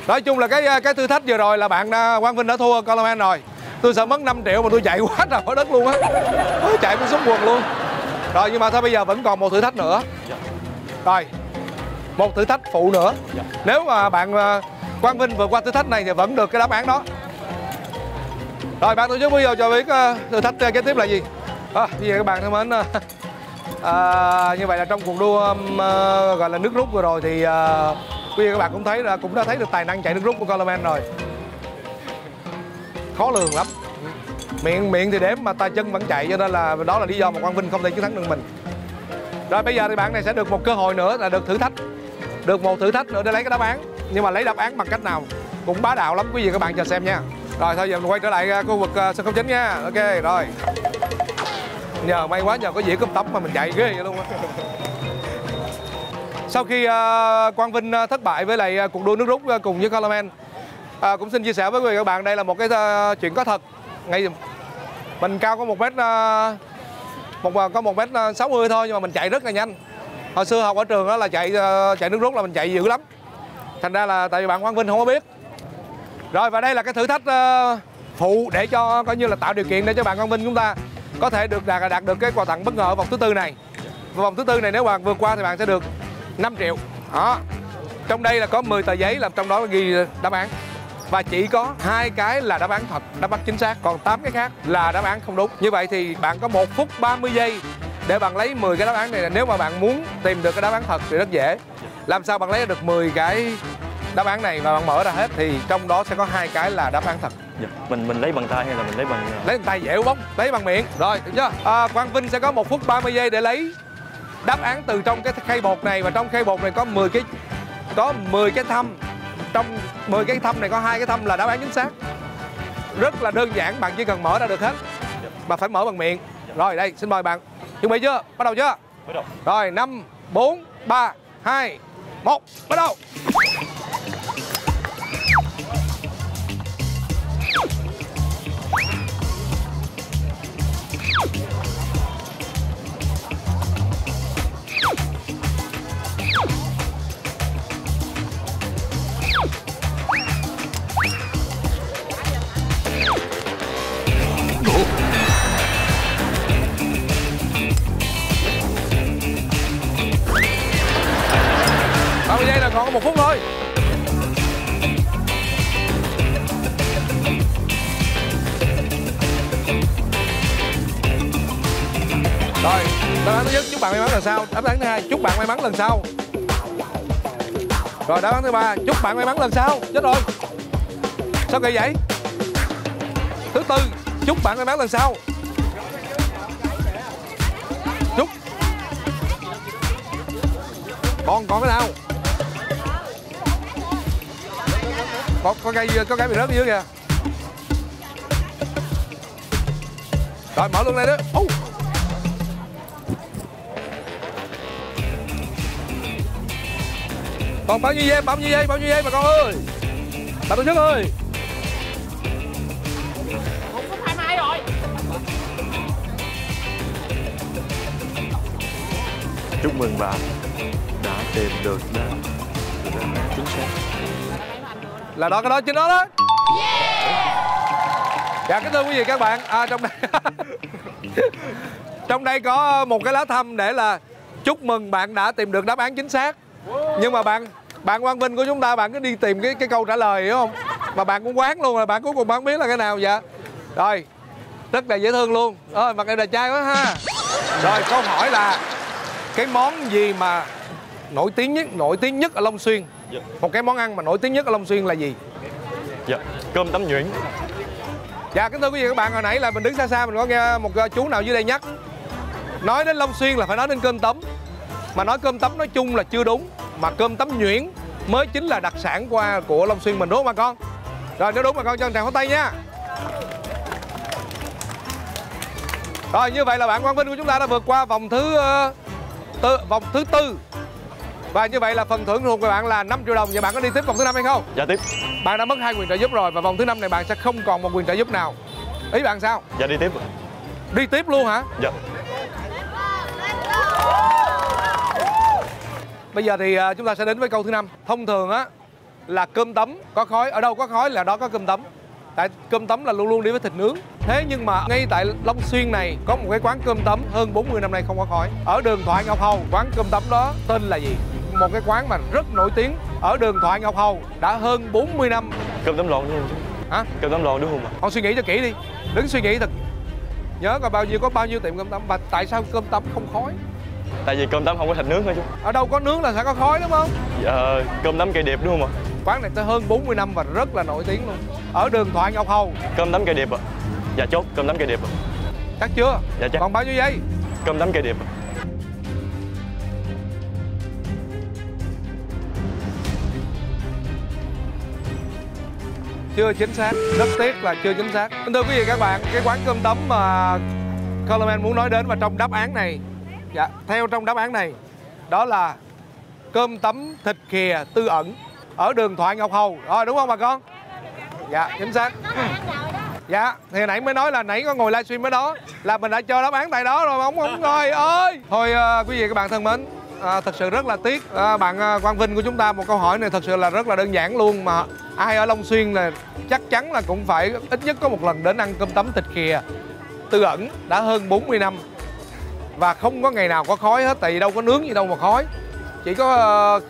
Nói chung là cái thử thách vừa rồi là bạn Quang Vinh đã thua Coleman rồi. Tôi sợ mất 5 triệu mà tôi chạy quá trời khỏi đất luôn á, chạy muốn xuống quần luôn. Rồi nhưng mà thôi bây giờ vẫn còn một thử thách nữa. Rồi một thử thách phụ nữa. Nếu mà bạn Quang Vinh vượt qua thử thách này thì vẫn được cái đáp án đó. Rồi bạn tổ chức bây giờ cho biết thử thách kế tiếp là gì? Như vậy các bạn thân mến, như vậy là trong cuộc đua gọi là nước rút vừa rồi thì quý vị các bạn cũng đã thấy được tài năng chạy nước rút của Coleman rồi. Khó lường lắm. Miệng thì đếm mà tay chân vẫn chạy, cho nên là đó là lý do mà Quang Vinh không thể chiến thắng được mình. Rồi bây giờ thì bạn này sẽ được một cơ hội nữa là được thử thách. Được một thử thách nữa để lấy cái đáp án. Nhưng mà lấy đáp án bằng cách nào cũng bá đạo lắm, quý vị các bạn chờ xem nha. Rồi thôi giờ mình quay trở lại khu vực sân khấu chính nha. Ok rồi. Nhờ may quá, nhờ có dĩa cúp tấm mà mình chạy ghê vậy luôn á. Sau khi Quang Vinh thất bại với lại cuộc đua nước rút cùng với Coleman, cũng xin chia sẻ với quý vị các bạn đây là một cái chuyện có thật. Ngay mình cao có 1m60 thôi, nhưng mà mình chạy rất là nhanh. Hồi xưa học ở trường đó là chạy nước rút là mình chạy dữ lắm. Thành ra là tại vì bạn Quang Vinh không có biết. Rồi và đây là cái thử thách phụ để cho coi như là tạo điều kiện để cho bạn Quang Vinh chúng ta có thể đạt được cái quà tặng bất ngờ ở vòng thứ tư này. Và vòng thứ tư này nếu bạn vượt qua thì bạn sẽ được 5 triệu. Đó. Trong đây là có 10 tờ giấy, làm trong đó ghi đáp án. Và chỉ có 2 cái là đáp án thật, đáp án chính xác, còn 8 cái khác là đáp án không đúng. Như vậy thì bạn có 1 phút 30 giây để bạn lấy 10 cái đáp án này. Nếu mà bạn muốn tìm được cái đáp án thật thì rất dễ. Làm sao bạn lấy được 10 cái đáp án này và bạn mở ra hết thì trong đó sẽ có 2 cái là đáp án thật. Mình lấy bằng tay hay là mình lấy bằng... Lấy bằng tay dễ bóng, lấy bằng miệng. Rồi, được chưa? Quang Vinh sẽ có 1 phút 30 giây để lấy đáp án từ trong cái khay bột này. Và trong khay bột này có 10 cái thăm. Trong 10 cái thăm này có 2 cái thăm là đáp án chính xác. Rất là đơn giản, bạn chỉ cần mở ra được hết. Mà phải mở bằng miệng. Rồi đây, xin mời bạn. Chuẩn bị chưa? Bắt đầu chưa? Bắt đầu. Rồi, 5, 4, 3, 2, 1, bắt đầu. Bây giờ là còn có 1 phút thôi. Rồi, đáp án thứ nhất chúc bạn may mắn lần sau. Đáp án thứ hai chúc bạn may mắn lần sau. Rồi đáp án thứ ba chúc bạn may mắn lần sau. Chết rồi. Sao kỳ vậy? Thứ tư chúc bạn may mắn lần sau. Chúc. Còn cái nào? Có cái bị rớt ở dưới kìa. Rồi mở luôn đây đó. Còn bao nhiêu giây bà con ơi. Bà tổ chức ơi. 1 phút 22 Chúc mừng bạn đã tìm được đáp án chính xác. Là đó, cái đó chính đó đó. Dạ kính thưa quý vị các bạn, trong đây trong đây có một cái lá thăm để là chúc mừng bạn đã tìm được đáp án chính xác. Nhưng mà bạn Quang Vinh của chúng ta, bạn cứ đi tìm cái câu trả lời, hiểu không? Mà bạn cũng quán luôn rồi, bạn cuối cùng bạn biết là cái nào vậy? Rồi, rất là dễ thương luôn. Mặt em đẹp trai quá ha. Rồi, câu hỏi là cái món gì mà nổi tiếng nhất ở Long Xuyên? Dạ. Một cái món ăn mà nổi tiếng nhất ở Long Xuyên là gì? Dạ, cơm tấm nhuyễn. Dạ kính thưa quý vị các bạn, hồi nãy là mình đứng xa xa mình có nghe một chú nào dưới đây nhắc, nói đến Long Xuyên là phải nói đến cơm tấm. Mà nói cơm tấm nói chung là chưa đúng, mà cơm tấm nhuyễn mới chính là đặc sản của Long Xuyên mình, đúng không bà con? Rồi nếu đúng bà con cho một tràng pháo tay nha. Rồi như vậy là bạn Quang Vinh của chúng ta đã vượt qua vòng thứ tư. Và như vậy là phần thưởng thuộc của bạn là 5 triệu đồng. Vậy bạn có đi tiếp vòng thứ 5 hay không? Dạ tiếp. Bạn đã mất 2 quyền trợ giúp rồi, và vòng thứ 5 này bạn sẽ không còn một quyền trợ giúp nào. Ý bạn sao? Dạ đi tiếp. Đi tiếp luôn hả? Dạ. Bây giờ thì chúng ta sẽ đến với câu thứ 5. Thông thường á là cơm tấm có khói, ở đâu có khói là đó có cơm tấm. Tại cơm tấm là luôn luôn đi với thịt nướng. Thế nhưng mà ngay tại Long Xuyên này có một cái quán cơm tấm hơn 40 năm nay không có khói. Ở đường Thoại Ngọc Hầu, quán cơm tấm đó tên là gì? Một cái quán mà rất nổi tiếng ở đường Thoại Ngọc Hầu đã hơn 40 năm. Cơm tấm lộn đúng không? Hả? Cơm tấm lộn đúng không ạ? Con suy nghĩ cho kỹ đi, đừng suy nghĩ thật. Nhớ coi có bao nhiêu tiệm cơm tấm, và tại sao cơm tấm không khói? Tại vì cơm tấm không có thịt nướng thôi chú. Ở đâu có nướng là sẽ có khói đúng không? Dạ, cơm tấm cây điệp đúng không ạ? Quán này tới hơn 40 năm và rất là nổi tiếng luôn. Ở đường Thoại Ngọc Hầu. Cơm tấm cây điệp ạ. Dạ chốt, cơm tấm cây điệp ạ. Chắc chưa? Dạ chắc. Còn bao nhiêu giây? Cơm tấm cây điệp ạ. Chưa chính xác, rất tiếc là chưa chính xác. Thưa quý vị các bạn, cái quán cơm tấm mà Coleman muốn nói đến và trong đáp án này, dạ, theo trong đáp án này, đó là cơm tấm thịt khìa Tư Ẩn ở đường Thoại Ngọc Hầu. Rồi đúng không bà con? Dạ, chính xác. Dạ, thì nãy mới nói là nãy có ngồi livestream ở đó là mình đã cho đáp án tại đó rồi mà ông ngồi ơi. Thôi quý vị các bạn thân mến, thật sự rất là tiếc. Bạn Quang Vinh của chúng ta một câu hỏi này thật sự là rất là đơn giản luôn, mà ai ở Long Xuyên là chắc chắn là cũng phải ít nhất có một lần đến ăn cơm tấm thịt khìa Tư Ẩn đã hơn 40 năm. Và không có ngày nào có khói hết, tại vì đâu có nướng gì đâu mà khói. Chỉ có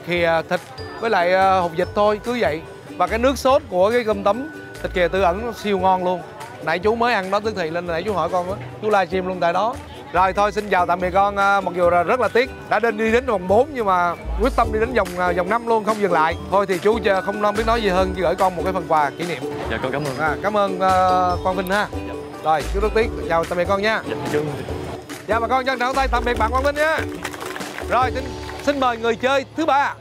khìa thịt với lại hột vịt thôi, cứ vậy. Và cái nước sốt của cái cơm tấm thịt khìa Tư Ẩn nó siêu ngon luôn. Nãy chú mới ăn đó tức thì lên nãy chú hỏi con đó, chú livestream luôn tại đó. Rồi thôi xin chào tạm biệt con, mặc dù là rất là tiếc đã đi đến vòng 4 nhưng mà quyết tâm đi đến vòng 5 luôn, không dừng lại. Thôi thì chú không biết nói gì hơn, chỉ gửi con một cái phần quà kỷ niệm. Dạ con cảm ơn. Cảm ơn Quang Vinh ha. Dạ. Rồi chú rất tiếc, chào tạm biệt con nha. Dạ chú. Dạ bà con chân trọng tay tạm biệt bạn Quang Vinh nha. Rồi xin mời người chơi thứ 3.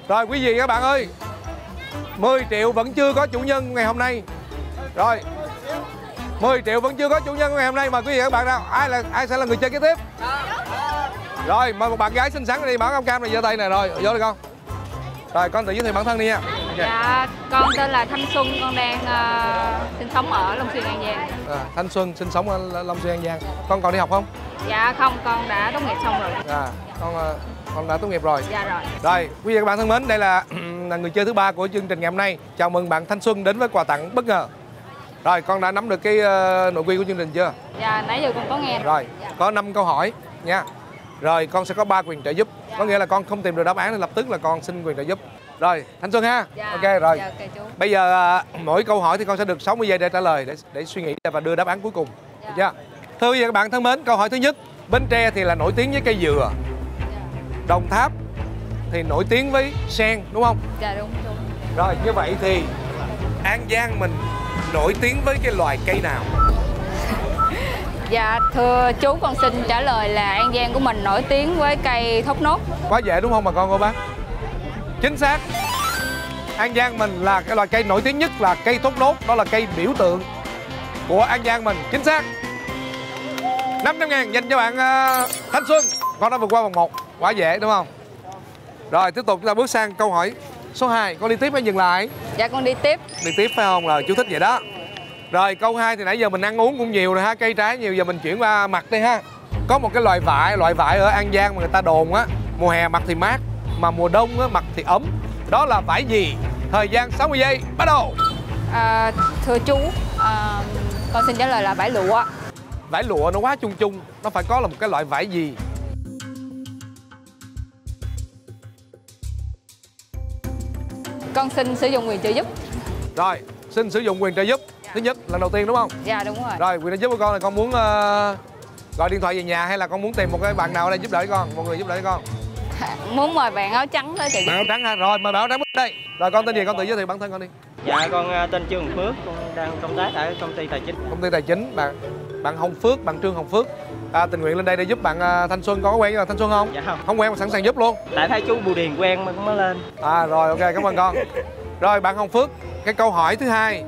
Rồi quý vị các bạn ơi, 10 triệu vẫn chưa có chủ nhân ngày hôm nay. Rồi 10 triệu vẫn chưa có chủ nhân ngày hôm nay. Mời quý vị các bạn nào, ai sẽ là người chơi kế tiếp? Rồi mời một bạn gái xinh xắn đi, mở cam này giơ tay này, rồi vô đi con. Rồi con tự giới thiệu bản thân đi nha. Dạ, con tên là Thanh Xuân, con đang sinh sống ở Long Xuyên, An Giang. Thanh Xuân sinh sống ở Long Xuyên, An Giang. Con còn đi học không? Dạ không, con đã tốt nghiệp xong rồi. Con đã tốt nghiệp rồi. Dạ rồi. Rồi quý vị các bạn thân mến, đây là người chơi thứ 3 của chương trình ngày hôm nay. Chào mừng bạn Thanh Xuân đến với quà tặng bất ngờ. Rồi con đã nắm được cái nội quy của chương trình chưa? Dạ nãy giờ con có nghe. Rồi có 5 câu hỏi nha. Rồi con sẽ có 3 quyền trợ giúp. Có nghĩa là con không tìm được đáp án thì lập tức là con xin quyền trợ giúp. Rồi Thanh Xuân ha. Dạ. Ok rồi. Dạ, okay, chú. Bây giờ mỗi câu hỏi thì con sẽ được 60 giây để trả lời, để suy nghĩ và đưa đáp án cuối cùng. Dạ. Được chưa? Thưa quý vị các bạn thân mến, câu hỏi thứ nhất, Bến Tre thì là nổi tiếng với cây dừa. Đồng Tháp thì nổi tiếng với sen, đúng không? Dạ đúng. Rồi như vậy thì An Giang mình nổi tiếng với cái loài cây nào? Dạ thưa chú, con xin trả lời là An Giang của mình nổi tiếng với cây thốt nốt. Quá dễ đúng không bà con cô bác? Chính xác. An Giang mình là cái loài cây nổi tiếng nhất là cây thốt nốt, đó là cây biểu tượng của An Giang mình. Chính xác. 500.000 dành cho bạn Thanh Xuân. Con đã vượt qua vòng 1, quá dễ đúng không? Rồi tiếp tục chúng ta bước sang câu hỏi Số 2, con đi tiếp hay dừng lại? Dạ con đi tiếp. Đi tiếp phải không? Rồi chú thích vậy đó. Rồi câu 2 thì nãy giờ mình ăn uống cũng nhiều rồi ha, cây trái nhiều, giờ mình chuyển qua mặt đi ha. Có một cái loại vải ở An Giang mà người ta đồn á, mùa hè mặc thì mát, mà mùa đông á mặc thì ấm. Đó là vải gì? Thời gian 60 giây, bắt đầu. Thưa chú, con xin trả lời là vải lụa. Vải lụa nó quá chung chung, nó phải có là một cái loại vải gì? Con xin sử dụng quyền trợ giúp. Rồi, xin sử dụng quyền trợ giúp. Thứ nhất, lần đầu tiên đúng không? Dạ đúng rồi. Rồi, quyền trợ giúp của con là con muốn gọi điện thoại về nhà hay là con muốn tìm một cái bạn nào ở đây giúp đỡ con, một người giúp đỡ con? Muốn mời bạn áo trắng tới trợ giúp. Bạn áo trắng ha. Rồi, mời bạn áo trắng đến đây. Rồi, con tên gì? Con tự giới thiệu bản thân con đi. Dạ con tên Trương Hồng Phước, con đang công tác ở công ty tài chính. Công ty tài chính, bạn Hồng Phước, bạn Trương Hồng Phước. Tình nguyện lên đây để giúp bạn Thanh Xuân. Con có quen với Thanh Xuân không? Dạ không. Không quen mà sẵn sàng giúp luôn. Tại thấy chú Bưu Điền quen mà cũng mới lên. Rồi, ok, cảm ơn con. Rồi, bạn Hồng Phước, cái câu hỏi thứ hai,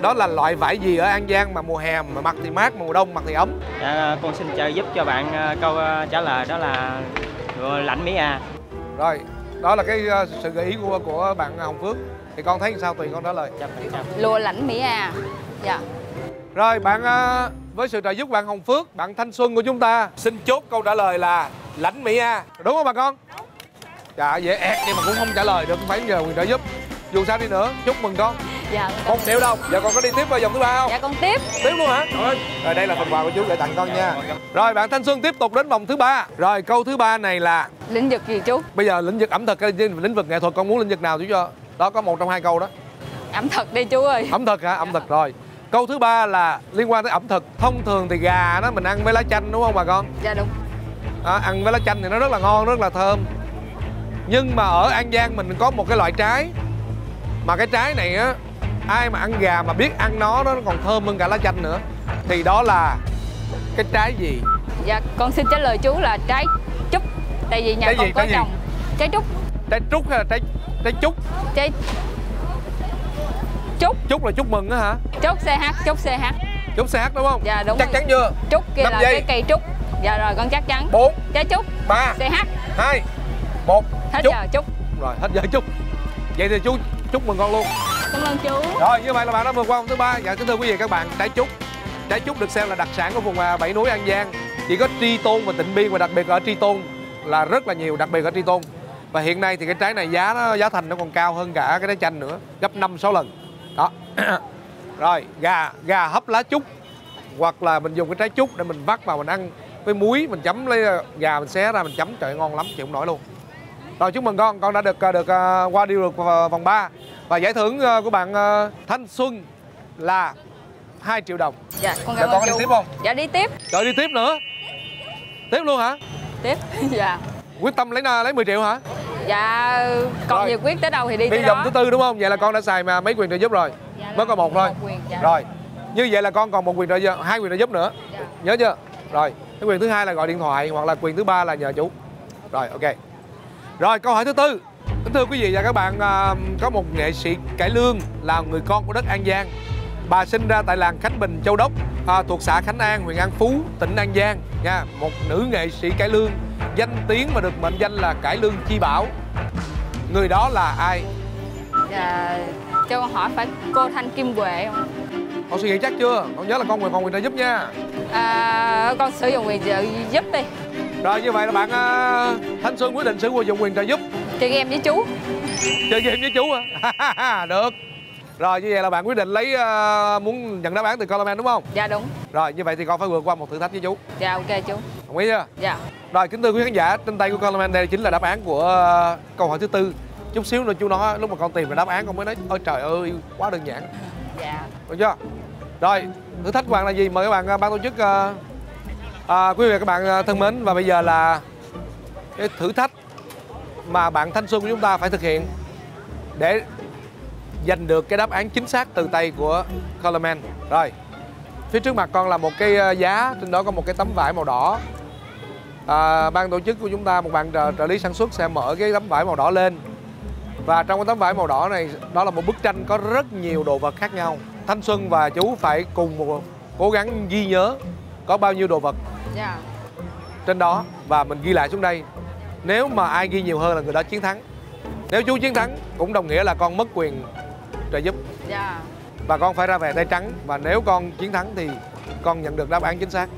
đó là loại vải gì ở An Giang mà mùa hè mà mặc thì mát, mùa đông mặc thì ấm? Dạ, con xin trợ giúp cho bạn câu trả lời đó là lạnh Mỹ A. Rồi, đó là cái sự gợi ý của bạn Hồng Phước. Thì con thấy sao tùy con trả lời. Lụa lãnh Mỹ A. Dạ. Rồi, bạn với sự trợ giúp bạn Hồng Phước, bạn Thanh Xuân của chúng ta xin chốt câu trả lời là lãnh Mỹ A. Đúng không bà con? Dạ, dễ ẹt nhưng mà cũng không trả lời được, cũng phải nhờ quyền trợ giúp. Dù sao đi nữa, chúc mừng con. Dạ. 1 triệu đồng. Giờ con có đi tiếp vào vòng thứ 3 không? Dạ con tiếp. Tiếp luôn hả? Rồi đây là phần quà của chú gửi tặng con nha. Rồi bạn Thanh Xuân tiếp tục đến vòng thứ 3. Rồi câu thứ 3 này là lĩnh vực gì chú? Bây giờ lĩnh vực ẩm thực hay lĩnh vực nghệ thuật, con muốn lĩnh vực nào chú cho? Đó, có một trong hai câu đó. Ẩm thực đi chú ơi. Ẩm thực hả? Ẩm thực rồi. Câu thứ 3 là liên quan tới ẩm thực. Thông thường thì gà đó mình ăn với lá chanh đúng không bà con? Dạ đúng. Ăn với lá chanh thì nó rất là ngon, rất là thơm. Nhưng mà ở An Giang mình có một cái loại trái, mà cái trái này á, ai mà ăn gà mà biết ăn nó còn thơm hơn cả lá chanh nữa. Thì đó là cái trái gì? Dạ con xin trả lời chú là trái trúc. Tại vì nhà trái con gì? có trồng trái trúc. Trái trúc hay là trái trúc? Trái trúc. Trúc là chúc mừng á hả? Trúc CH, trúc CH. Trúc CH đúng không? Dạ đúng. Chắc chắn chưa? Trúc kia là giây. cái cây trúc. Dạ rồi con chắc chắn. 4 trái trúc 3 CH 2 1 hết Trúc. giờ Trúc. Rồi hết giờ Trúc. Vậy thì chú chúc mừng con luôn. Cảm ơn chú. Rồi như vậy là bạn đã vượt qua vòng thứ 3. Dạ kính thưa quý vị các bạn, trái trúc. Trái trúc được xem là đặc sản của vùng Bảy Núi An Giang. Chỉ có Tri Tôn và Tịnh Biên, và đặc biệt ở Tri Tôn là rất là nhiều, đặc biệt ở Tri Tôn. Và hiện nay thì cái trái này giá thành nó còn cao hơn cả cái trái chanh nữa, gấp 5-6 lần. Đó. Rồi, gà hấp lá trúc, hoặc là mình dùng cái trái trúc để mình vắt vào mình ăn với muối, mình chấm lấy gà mình xé ra mình chấm, trời ngon lắm, chịu không nổi luôn. Rồi chúc mừng con đã được qua đi được vòng 3. Và giải thưởng của bạn Thanh Xuân là 2 triệu đồng. Dạ con cảm ơn con chú. đi tiếp không? Dạ đi tiếp. Rồi đi tiếp nữa. Tiếp luôn hả? Tiếp. Dạ. Quyết tâm lấy 10 triệu hả? Dạ còn việc quyết tới đâu thì đi tới đó. đó. Vòng thứ 4 đúng không? Vậy là con đã xài mà mấy quyền trợ giúp rồi. Dạ, mới có một thôi. Dạ. Rồi. Như vậy là con còn một quyền trợ giúp, 2 quyền trợ giúp nữa. Dạ. Nhớ chưa? Rồi, cái quyền thứ 2 là gọi điện thoại, hoặc là quyền thứ 3 là nhờ chú. Rồi, ok. Rồi, câu hỏi thứ 4. Kính thưa quý vị và các bạn, có một nghệ sĩ cải lương là người con của đất An Giang. Bà sinh ra tại làng Khánh Bình, Châu Đốc, thuộc xã Khánh An, huyện An Phú, tỉnh An Giang nha. Một nữ nghệ sĩ cải lương danh tiếng và được mệnh danh là cải lương chi bảo. Người đó là ai? Dạ, cho con hỏi phải cô Thanh Kim Huệ không? Con suy nghĩ chắc chưa? Con nhớ là con còn quyền trợ giúp nha. Con sử dụng quyền trợ giúp đi. Rồi như vậy là bạn Thanh Xuân quyết định sử dụng quyền trợ giúp. Chơi game với chú. Chơi game với chú hả? Được. Rồi như vậy là bạn quyết định lấy muốn nhận đáp án từ comment đúng không? Dạ đúng. Rồi như vậy thì con phải vượt qua một thử thách với chú. Dạ ok chú. Đồng ý chưa? Dạ. Rồi kính thưa quý khán giả, trên tay của comment đây chính là đáp án của câu hỏi thứ 4. Chút xíu nữa chú nói lúc mà con tìm ra đáp án con mới nói ôi trời ơi quá đơn giản. Dạ. Được chưa? Rồi thử thách của bạn là gì? Mời các bạn ban tổ chức quý vị và các bạn thân mến, và bây giờ là cái thử thách mà bạn Thanh Xuân của chúng ta phải thực hiện để giành được cái đáp án chính xác từ tay của Coleman. Rồi, phía trước mặt con là một cái giá, trên đó có một cái tấm vải màu đỏ. Ban tổ chức của chúng ta, một bạn trợ lý sản xuất sẽ mở cái tấm vải màu đỏ lên. Và trong cái tấm vải màu đỏ này, đó là một bức tranh có rất nhiều đồ vật khác nhau. Thanh Xuân và chú phải cùng cố gắng ghi nhớ có bao nhiêu đồ vật trên đó và mình ghi lại xuống đây. Nếu mà ai ghi nhiều hơn là người đó chiến thắng. Nếu chú chiến thắng cũng đồng nghĩa là con mất quyền trợ giúp. Dạ. Và con phải ra về tay trắng. Và nếu con chiến thắng thì con nhận được đáp án chính xác.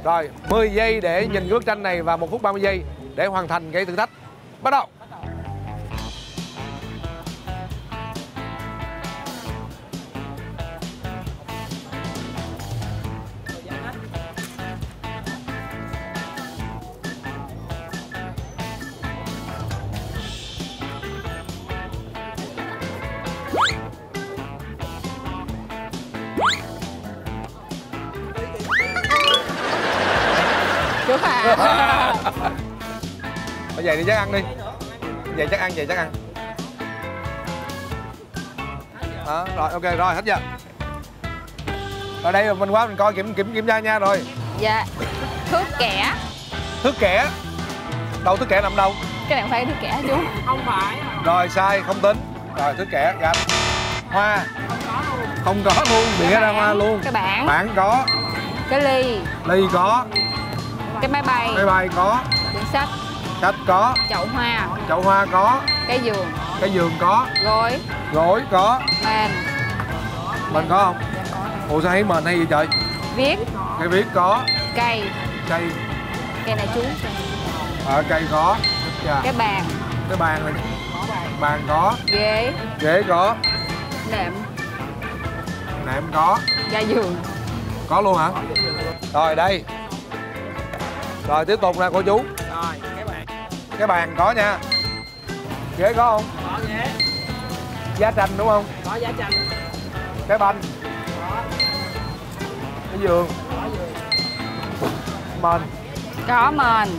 Rồi, 10 giây để nhìn cái bức tranh này và 1 phút 30 giây để hoàn thành cái thử thách. Bắt đầu. Chú à. Bây giờ đi chắc ăn đi. Vậy chắc ăn, vậy chắc ăn. Đó, rồi ok rồi hết giờ. Ở đây mình qua mình coi kiểm tra nha rồi. Dạ. Thước kẻ. Thước kẻ. Đâu thước kẻ nằm đâu? Cái này không phải thước kẻ chú. Không phải. Rồi sai không tính. Rồi thước kẻ gặp. Hoa. Không có luôn, bị ra hoa luôn. Cái bảng. Bảng có. Cái ly. Ly có. Cái máy bay. Máy bay có. Quyển sách. Sách có. Chậu hoa. Chậu hoa có. Cái giường. Cái giường có. Gối. Gối có. Mền. Mình có không? Ủa sao thấy mền hay gì trời? Viết. Cây viết có. Cây. Cây. Cây này chú. Cây có. Cái bàn. Cái bàn này. Bàn có. Ghế. Ghế có. Nệm. Nệm có. Ga giường. Có luôn hả? Rồi đây. Rồi tiếp tục nè cô chú. Rồi, cái bàn. Cái bàn có nha. Ghế có không? Có ghế. Giá tranh đúng không? Có giá tranh. Cái banh. Có. Cái giường. Có giường. Mền. Có mền.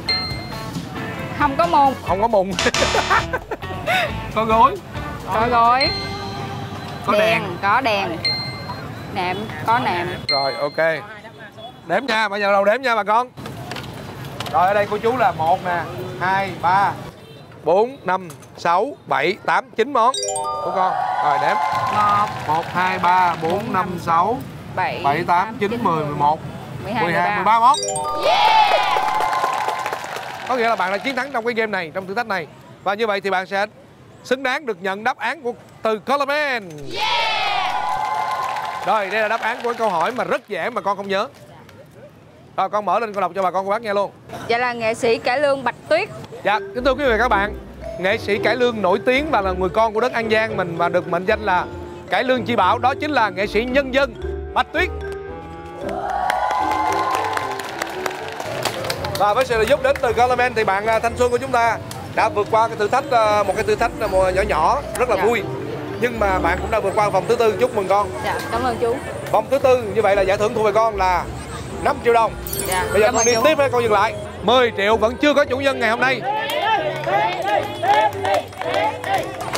Không có mùng. Không có mùng. Có gối. Có gối. Có đèn. Có đèn. Nệm. Có nệm. Rồi ok. Đếm nha, bây giờ đầu đếm nha bà con. Rồi ở đây cô chú là 1 nè, 2, 3, 4, 5, 6, 7, 8, 9 món của con. Rồi đếm. 1, 2, 3, 4, 5, 6, 7, 8, 9, 10, 11, 12, 13 món. Có nghĩa là bạn đã chiến thắng trong cái game này, trong thử thách này. Và như vậy thì bạn sẽ xứng đáng được nhận đáp án của từ Colorman. Rồi đây là đáp án của cái câu hỏi mà rất dễ mà con không nhớ. Rồi con mở lên con đọc cho bà con cô bác nghe luôn. Dạ là nghệ sĩ cải lương Bạch Tuyết. Dạ, kính thưa quý vị và các bạn, nghệ sĩ cải lương nổi tiếng và là người con của đất An Giang mình và được mệnh danh là cải lương chi bảo, đó chính là nghệ sĩ nhân dân Bạch Tuyết. Và với sự giúp đến từ Colorman thì bạn thanh xuân của chúng ta đã vượt qua cái thử thách, một cái thử thách nhỏ nhỏ rất là vui. Nhưng mà bạn cũng đã vượt qua vòng thứ tư, chúc mừng con. Dạ, cảm ơn chú. Vòng thứ tư như vậy là giải thưởng thuộc về con là 5 triệu đồng. Dạ, bây giờ con đi tiếp hay con dừng lại? 10 triệu vẫn chưa có chủ nhân ngày hôm nay.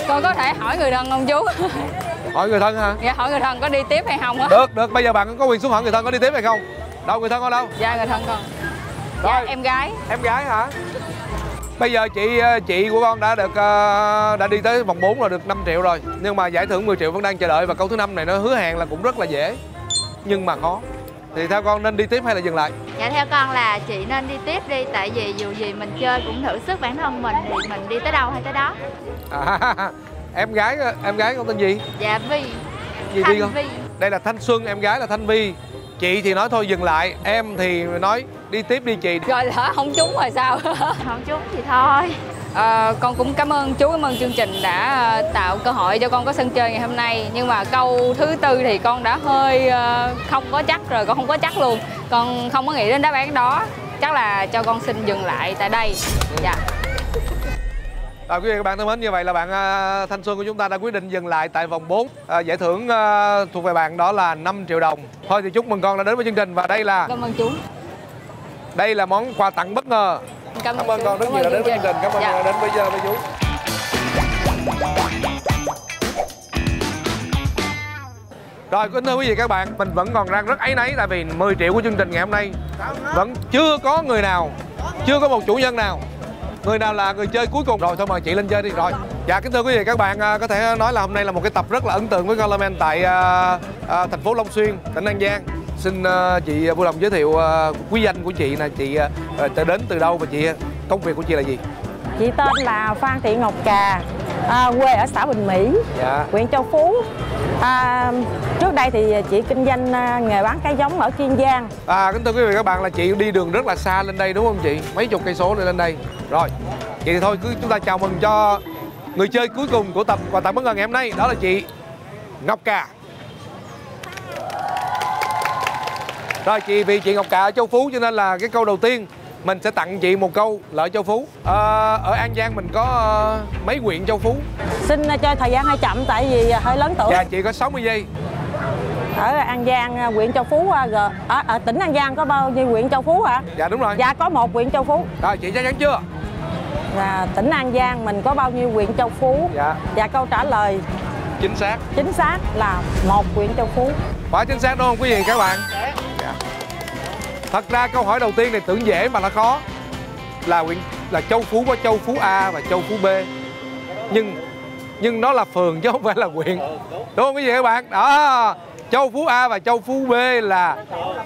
Con có thể hỏi người thân không chú? Hỏi người thân hả? Dạ, hỏi người thân có đi tiếp hay không á? Được, bây giờ bạn có quyền xuống hỏi người thân có đi tiếp hay không? Đâu, người thân con đâu? Dạ, người thân con. Rồi. Dạ, em gái. Em gái hả? Bây giờ chị của con đã đi tới vòng 4 rồi, được 5 triệu rồi. Nhưng mà giải thưởng 10 triệu vẫn đang chờ đợi. Và câu thứ 5 này nó hứa hẹn là cũng rất là dễ, nhưng mà khó. Thì theo con nên đi tiếp hay là dừng lại? Dạ theo con là chị nên đi tiếp đi. Tại vì dù gì mình chơi cũng thử sức bản thân mình. Thì mình đi tới đâu hay tới đó. Em gái con tên gì? Dạ Vi. Gì Thanh Vi con? Vi. Đây là Thanh Xuân, em gái là Thanh Vi. Chị thì nói thôi dừng lại, em thì nói đi tiếp đi chị. Rồi lỡ không trúng rồi sao? Không trúng thì thôi. Con cũng cảm ơn chú, cảm ơn chương trình đã tạo cơ hội cho con có sân chơi ngày hôm nay. Nhưng mà câu thứ tư thì con đã hơi không có chắc rồi, con không có chắc luôn. Con không có nghĩ đến đáp án đó. Chắc là cho con xin dừng lại tại đây. Dạ. Quý vị và các bạn thân mến, như vậy là bạn Thanh Xuân của chúng ta đã quyết định dừng lại tại vòng 4. Giải thưởng thuộc về bạn đó là 5 triệu đồng. Thôi thì chúc mừng con đã đến với chương trình. Và đây là... Cảm ơn chú. Đây là món quà tặng bất ngờ. Cảm ơn con rất nhiều đã đến với chương trình. Cảm ơn con đã đến bây giờ với chú. Rồi kính thưa quý vị các bạn, mình vẫn còn đang rất áy náy tại vì 10 triệu của chương trình ngày hôm nay vẫn chưa có người nào, chưa có một chủ nhân nào. Người nào là người chơi cuối cùng. Rồi thôi mời chị lên chơi đi. Rồi. Dạ kính thưa quý vị các bạn, có thể nói là hôm nay là một cái tập rất là ấn tượng với Colorman tại thành phố Long Xuyên, tỉnh An Giang. Xin chị vui lòng giới thiệu quý danh của chị nè, chị đến từ đâu và chị công việc của chị là gì? Chị tên là Phan Thị Ngọc Cà, Quê ở xã Bình Mỹ, Dạ. huyện Châu Phú. Trước đây thì chị kinh doanh nghề bán cây giống ở Kiên Giang. Kính thưa quý vị các bạn, là chị đi đường rất là xa lên đây đúng không chị? Mấy chục cây số lên đây. Rồi, vậy thì thôi chúng ta chào mừng cho người chơi cuối cùng của tập quà tặng bất ngờ ngày hôm nay, đó là chị Ngọc Cà. Rồi vì chị Ngọc Cà ở Châu Phú cho nên là cái câu đầu tiên mình sẽ tặng chị một câu là ở Châu Phú. Ở An Giang mình có mấy huyện Châu Phú? Xin chơi thời gian hơi chậm tại vì hơi lớn tuổi. Dạ, chị có 60 giây. Ở An Giang, huyện Châu Phú, ở tỉnh An Giang có bao nhiêu huyện Châu Phú hả? Dạ đúng rồi. Dạ có 1 huyện Châu Phú. Rồi chị chắc chắn chưa? Tỉnh An Giang mình có bao nhiêu huyện Châu Phú? Dạ câu trả lời chính xác là 1 huyện Châu Phú. Quá chính xác đúng không quý vị các bạn? Dạ. Thật ra câu hỏi đầu tiên này tưởng dễ mà nó khó. Là Châu Phú có Châu Phú A và Châu Phú B. Nhưng nó là phường chứ không phải là huyện. Đúng không quý vị các bạn? Đó. Châu Phú A và Châu Phú B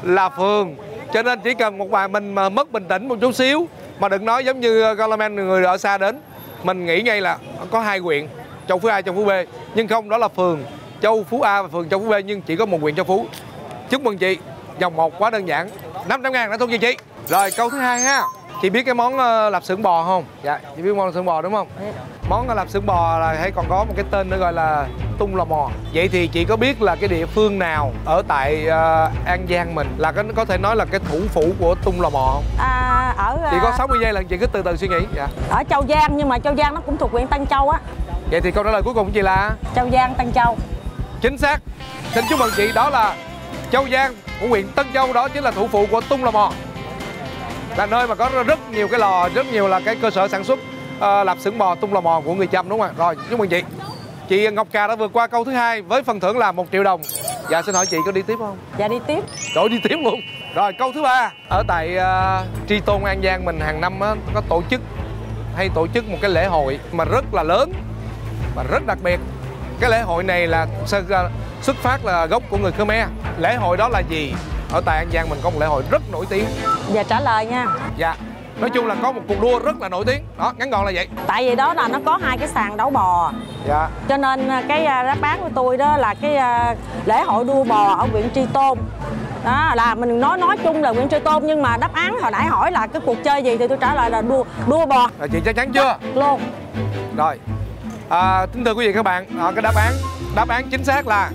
là phường. Cho nên chỉ cần một bạn mình mà mất bình tĩnh một chút xíu, mà đừng nói giống như Coleman người ở xa đến, mình nghĩ ngay là có 2 huyện, Châu Phú A, Châu Phú B. Nhưng không, đó là phường Châu Phú A và phường Châu Phú B, nhưng chỉ có 1 huyện Châu Phú. Chúc mừng chị. Vòng 1 quá đơn giản. 500.000 đã thuộc về chị. Rồi câu thứ hai ha. Chị biết cái món lạp xưởng bò không? Dạ, chị biết món lạp xưởng bò đúng không? Món lạp xưởng bò là hay còn có một cái tên nữa gọi là tung lò mò. Vậy thì chị có biết là cái địa phương nào ở tại An Giang mình là có thể nói là cái thủ phủ của tung lò mò không? Chị có 60 giây lần, chị cứ từ từ suy nghĩ. Dạ. Ở Châu Giang, nhưng mà Châu Giang nó cũng thuộc huyện Tân Châu á. Vậy thì câu trả lời cuối cùng của chị là Châu Giang, Tân Châu. Chính xác. Xin chúc mừng chị, đó là Châu Giang của huyện Tân Châu, đó chính là thủ phủ của tung lò mò. Là nơi mà có rất nhiều cái lò, rất nhiều là cái cơ sở sản xuất lạp xưởng bò tung lò mò của người Chăm đúng không ạ? Rồi, chúc mừng chị. Chị Ngọc Cà đã vượt qua câu thứ hai với phần thưởng là 1 triệu đồng. Dạ xin hỏi chị có đi tiếp không? Dạ đi tiếp. Trời, đi tiếp luôn. Rồi câu thứ ba, ở tại Tri Tôn An Giang mình hàng năm có tổ chức một cái lễ hội mà rất là lớn và rất đặc biệt. Cái lễ hội này là xuất phát là gốc của người Khmer. Lễ hội đó là gì? Ở tại An Giang mình có một lễ hội rất nổi tiếng. Dạ trả lời nha. Dạ. Nói chung là có một cuộc đua rất là nổi tiếng. Đó, ngắn gọn là vậy. Tại vì đó là nó có 2 cái sàn đấu bò. Dạ. Cho nên cái đáp án của tôi đó là cái lễ hội đua bò ở huyện Tri Tôn. Đó là mình nói chung là huyện Tri Tôn, nhưng mà đáp án hồi nãy hỏi là cái cuộc chơi gì thì tôi trả lời là đua bò. Rồi chị chắc chắn chưa? Luôn. Rồi. Kính thưa quý vị các bạn, cái đáp án chính xác là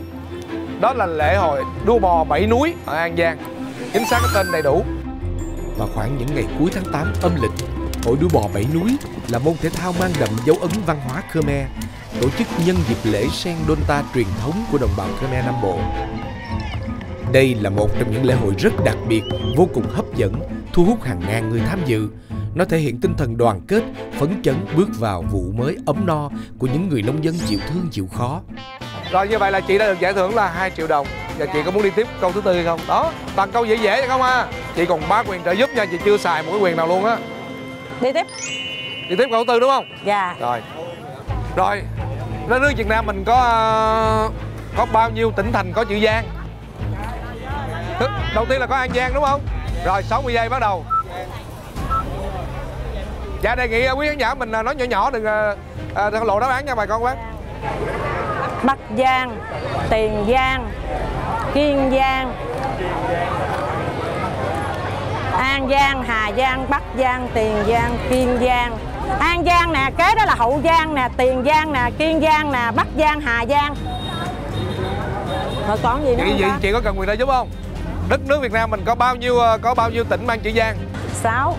đó là lễ hội đua bò 7 núi ở An Giang. Chính xác cái tên đầy đủ. Vào khoảng những ngày cuối tháng 8 âm lịch, hội đua bò 7 núi là môn thể thao mang đậm dấu ấn văn hóa Khmer, tổ chức nhân dịp lễ Sen Donta truyền thống của đồng bào Khmer Nam Bộ. Đây là một trong những lễ hội rất đặc biệt, vô cùng hấp dẫn, thu hút hàng ngàn người tham dự. Nó thể hiện tinh thần đoàn kết, phấn chấn bước vào vụ mới ấm no của những người nông dân chịu thương chịu khó. Rồi như vậy là chị đã được giải thưởng là 2 triệu đồng. Và chị có muốn đi tiếp câu thứ tư hay không? Đó, toàn câu dễ dễ không à? Chị còn 3 quyền trợ giúp nha, chị chưa xài một cái quyền nào luôn á. Đi tiếp. Đi tiếp câu thứ tư đúng không? Dạ. Rồi, đất nước Việt Nam mình có bao nhiêu tỉnh thành có chữ Giang? Đầu tiên là có An Giang đúng không? Rồi 60 giây bắt đầu. Dạ đề nghị quý khán giả mình nói nhỏ nhỏ, đừng lộ đáp án nha bà con bác. Bắc Giang, Tiền Giang, Kiên Giang, An Giang, Hà Giang, Bắc Giang, Tiền Giang, Kiên Giang. An Giang nè, kế đó là Hậu Giang nè, Tiền Giang nè, Kiên Giang nè, Bắc Giang, Hà Giang. Rồi còn gì nữa không ta? Chị có cần quyền trợ giúp không? Đất nước Việt Nam mình có bao nhiêu tỉnh mang chữ Giang? 6.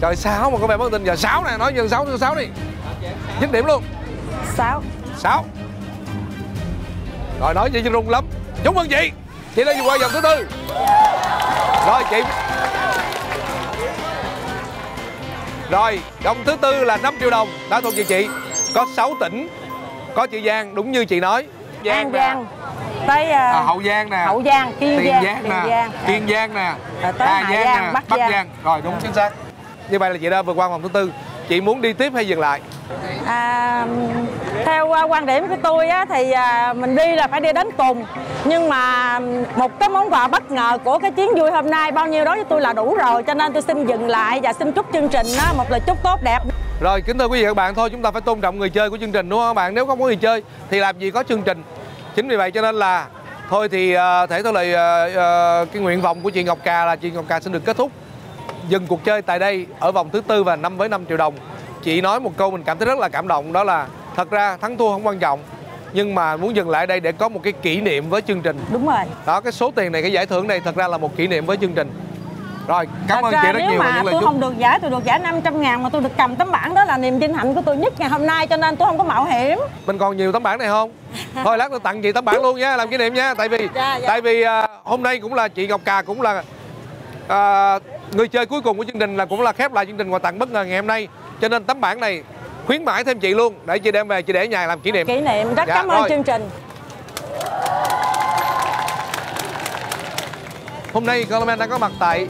Trời 6 mà có vẻ bất tin. Giờ 6 nè, nói giờ 6 đi. Dứt điểm luôn. 6. Rồi nói chị rung lắm. Chúc mừng chị. Chị đã vượt qua vòng thứ tư. Rồi chị. Rồi vòng thứ tư là 5 triệu đồng đã thuộc về chị. Có 6 tỉnh có chữ Giang đúng như chị nói. An Giang tới Hậu Giang nè, Hậu Giang, Kiên Giang, Kiên Giang nè, tới Hà Giang nè, Bắc Giang. Rồi đúng chính xác. Như vậy là chị đã vượt qua vòng thứ tư. Chị muốn đi tiếp hay dừng lại? Theo theo quan điểm của tôi á, thì mình đi là phải đi đến cùng. Nhưng mà một cái món quà bất ngờ của cái chuyến vui hôm nay bao nhiêu đó với tôi là đủ rồi. Cho nên tôi xin dừng lại và xin chúc chương trình một lời chúc tốt đẹp. Rồi, kính thưa quý vị và các bạn, thôi chúng ta phải tôn trọng người chơi của chương trình, đúng không các bạn? Nếu không có người chơi thì làm gì có chương trình. Chính vì vậy cho nên là thôi thì thể theo lời cái nguyện vọng của chị Ngọc Cà là chị Ngọc Cà xin được kết thúc dừng cuộc chơi tại đây ở vòng thứ tư và 5 với 5 triệu đồng. Chị nói một câu mình cảm thấy rất là cảm động, đó là thật ra thắng thua không quan trọng, nhưng mà muốn dừng lại đây để có một cái kỷ niệm với chương trình. Đúng rồi. Đó, cái số tiền này, cái giải thưởng này thật ra là một kỷ niệm với chương trình. Rồi, cảm ơn chị rất nhiều. Nếu mà tôi không được giải, tôi được giải 500.000 mà tôi được cầm tấm bảng, đó là niềm vinh hạnh của tôi nhất ngày hôm nay, cho nên tôi không có mạo hiểm. Mình còn nhiều tấm bảng này không? Thôi lát tôi tặng chị tấm bảng luôn nha, làm kỷ niệm nha. Tại vì hôm nay cũng là chị Ngọc Cà cũng là người chơi cuối cùng của chương trình, là cũng là khép lại chương trình quà tặng bất ngờ ngày hôm nay, cho nên tấm bảng này khuyến mãi thêm chị luôn để chị đem về, chị để ở nhà làm kỷ niệm. Rất cảm ơn chương trình. Hôm nay Colorman đang có mặt tại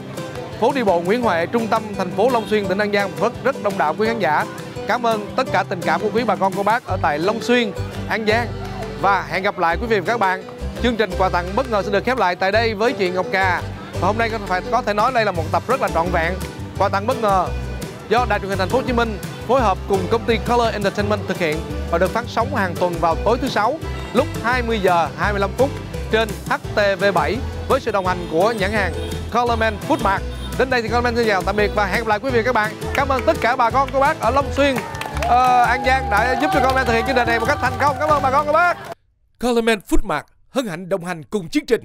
phố đi bộ Nguyễn Huệ, trung tâm thành phố Long Xuyên, tỉnh An Giang, rất đông đảo quý khán giả. Cảm ơn tất cả tình cảm của quý bà con cô bác ở tại Long Xuyên, An Giang, và hẹn gặp lại quý vị và các bạn. Chương trình quà tặng bất ngờ sẽ được khép lại tại đây với chị Ngọc Cà. Và hôm nay có thể nói đây là một tập rất là trọn vẹn. Quà tặng bất ngờ do Đài truyền hình Thành phố Hồ Chí Minh phối hợp cùng công ty Color Entertainment thực hiện và được phát sóng hàng tuần vào tối thứ Sáu lúc 20 giờ 25 phút trên HTV7 với sự đồng hành của nhãn hàng Colorman Food Mart. Đến đây thì Colorman xin chào tạm biệt và hẹn gặp lại quý vị và các bạn. Cảm ơn tất cả bà con cô bác ở Long Xuyên, An Giang đã giúp cho Colorman thực hiện chương trình này một cách thành công. Cảm ơn bà con cô bác. Colorman Food Mart hân hạnh đồng hành cùng chương trình.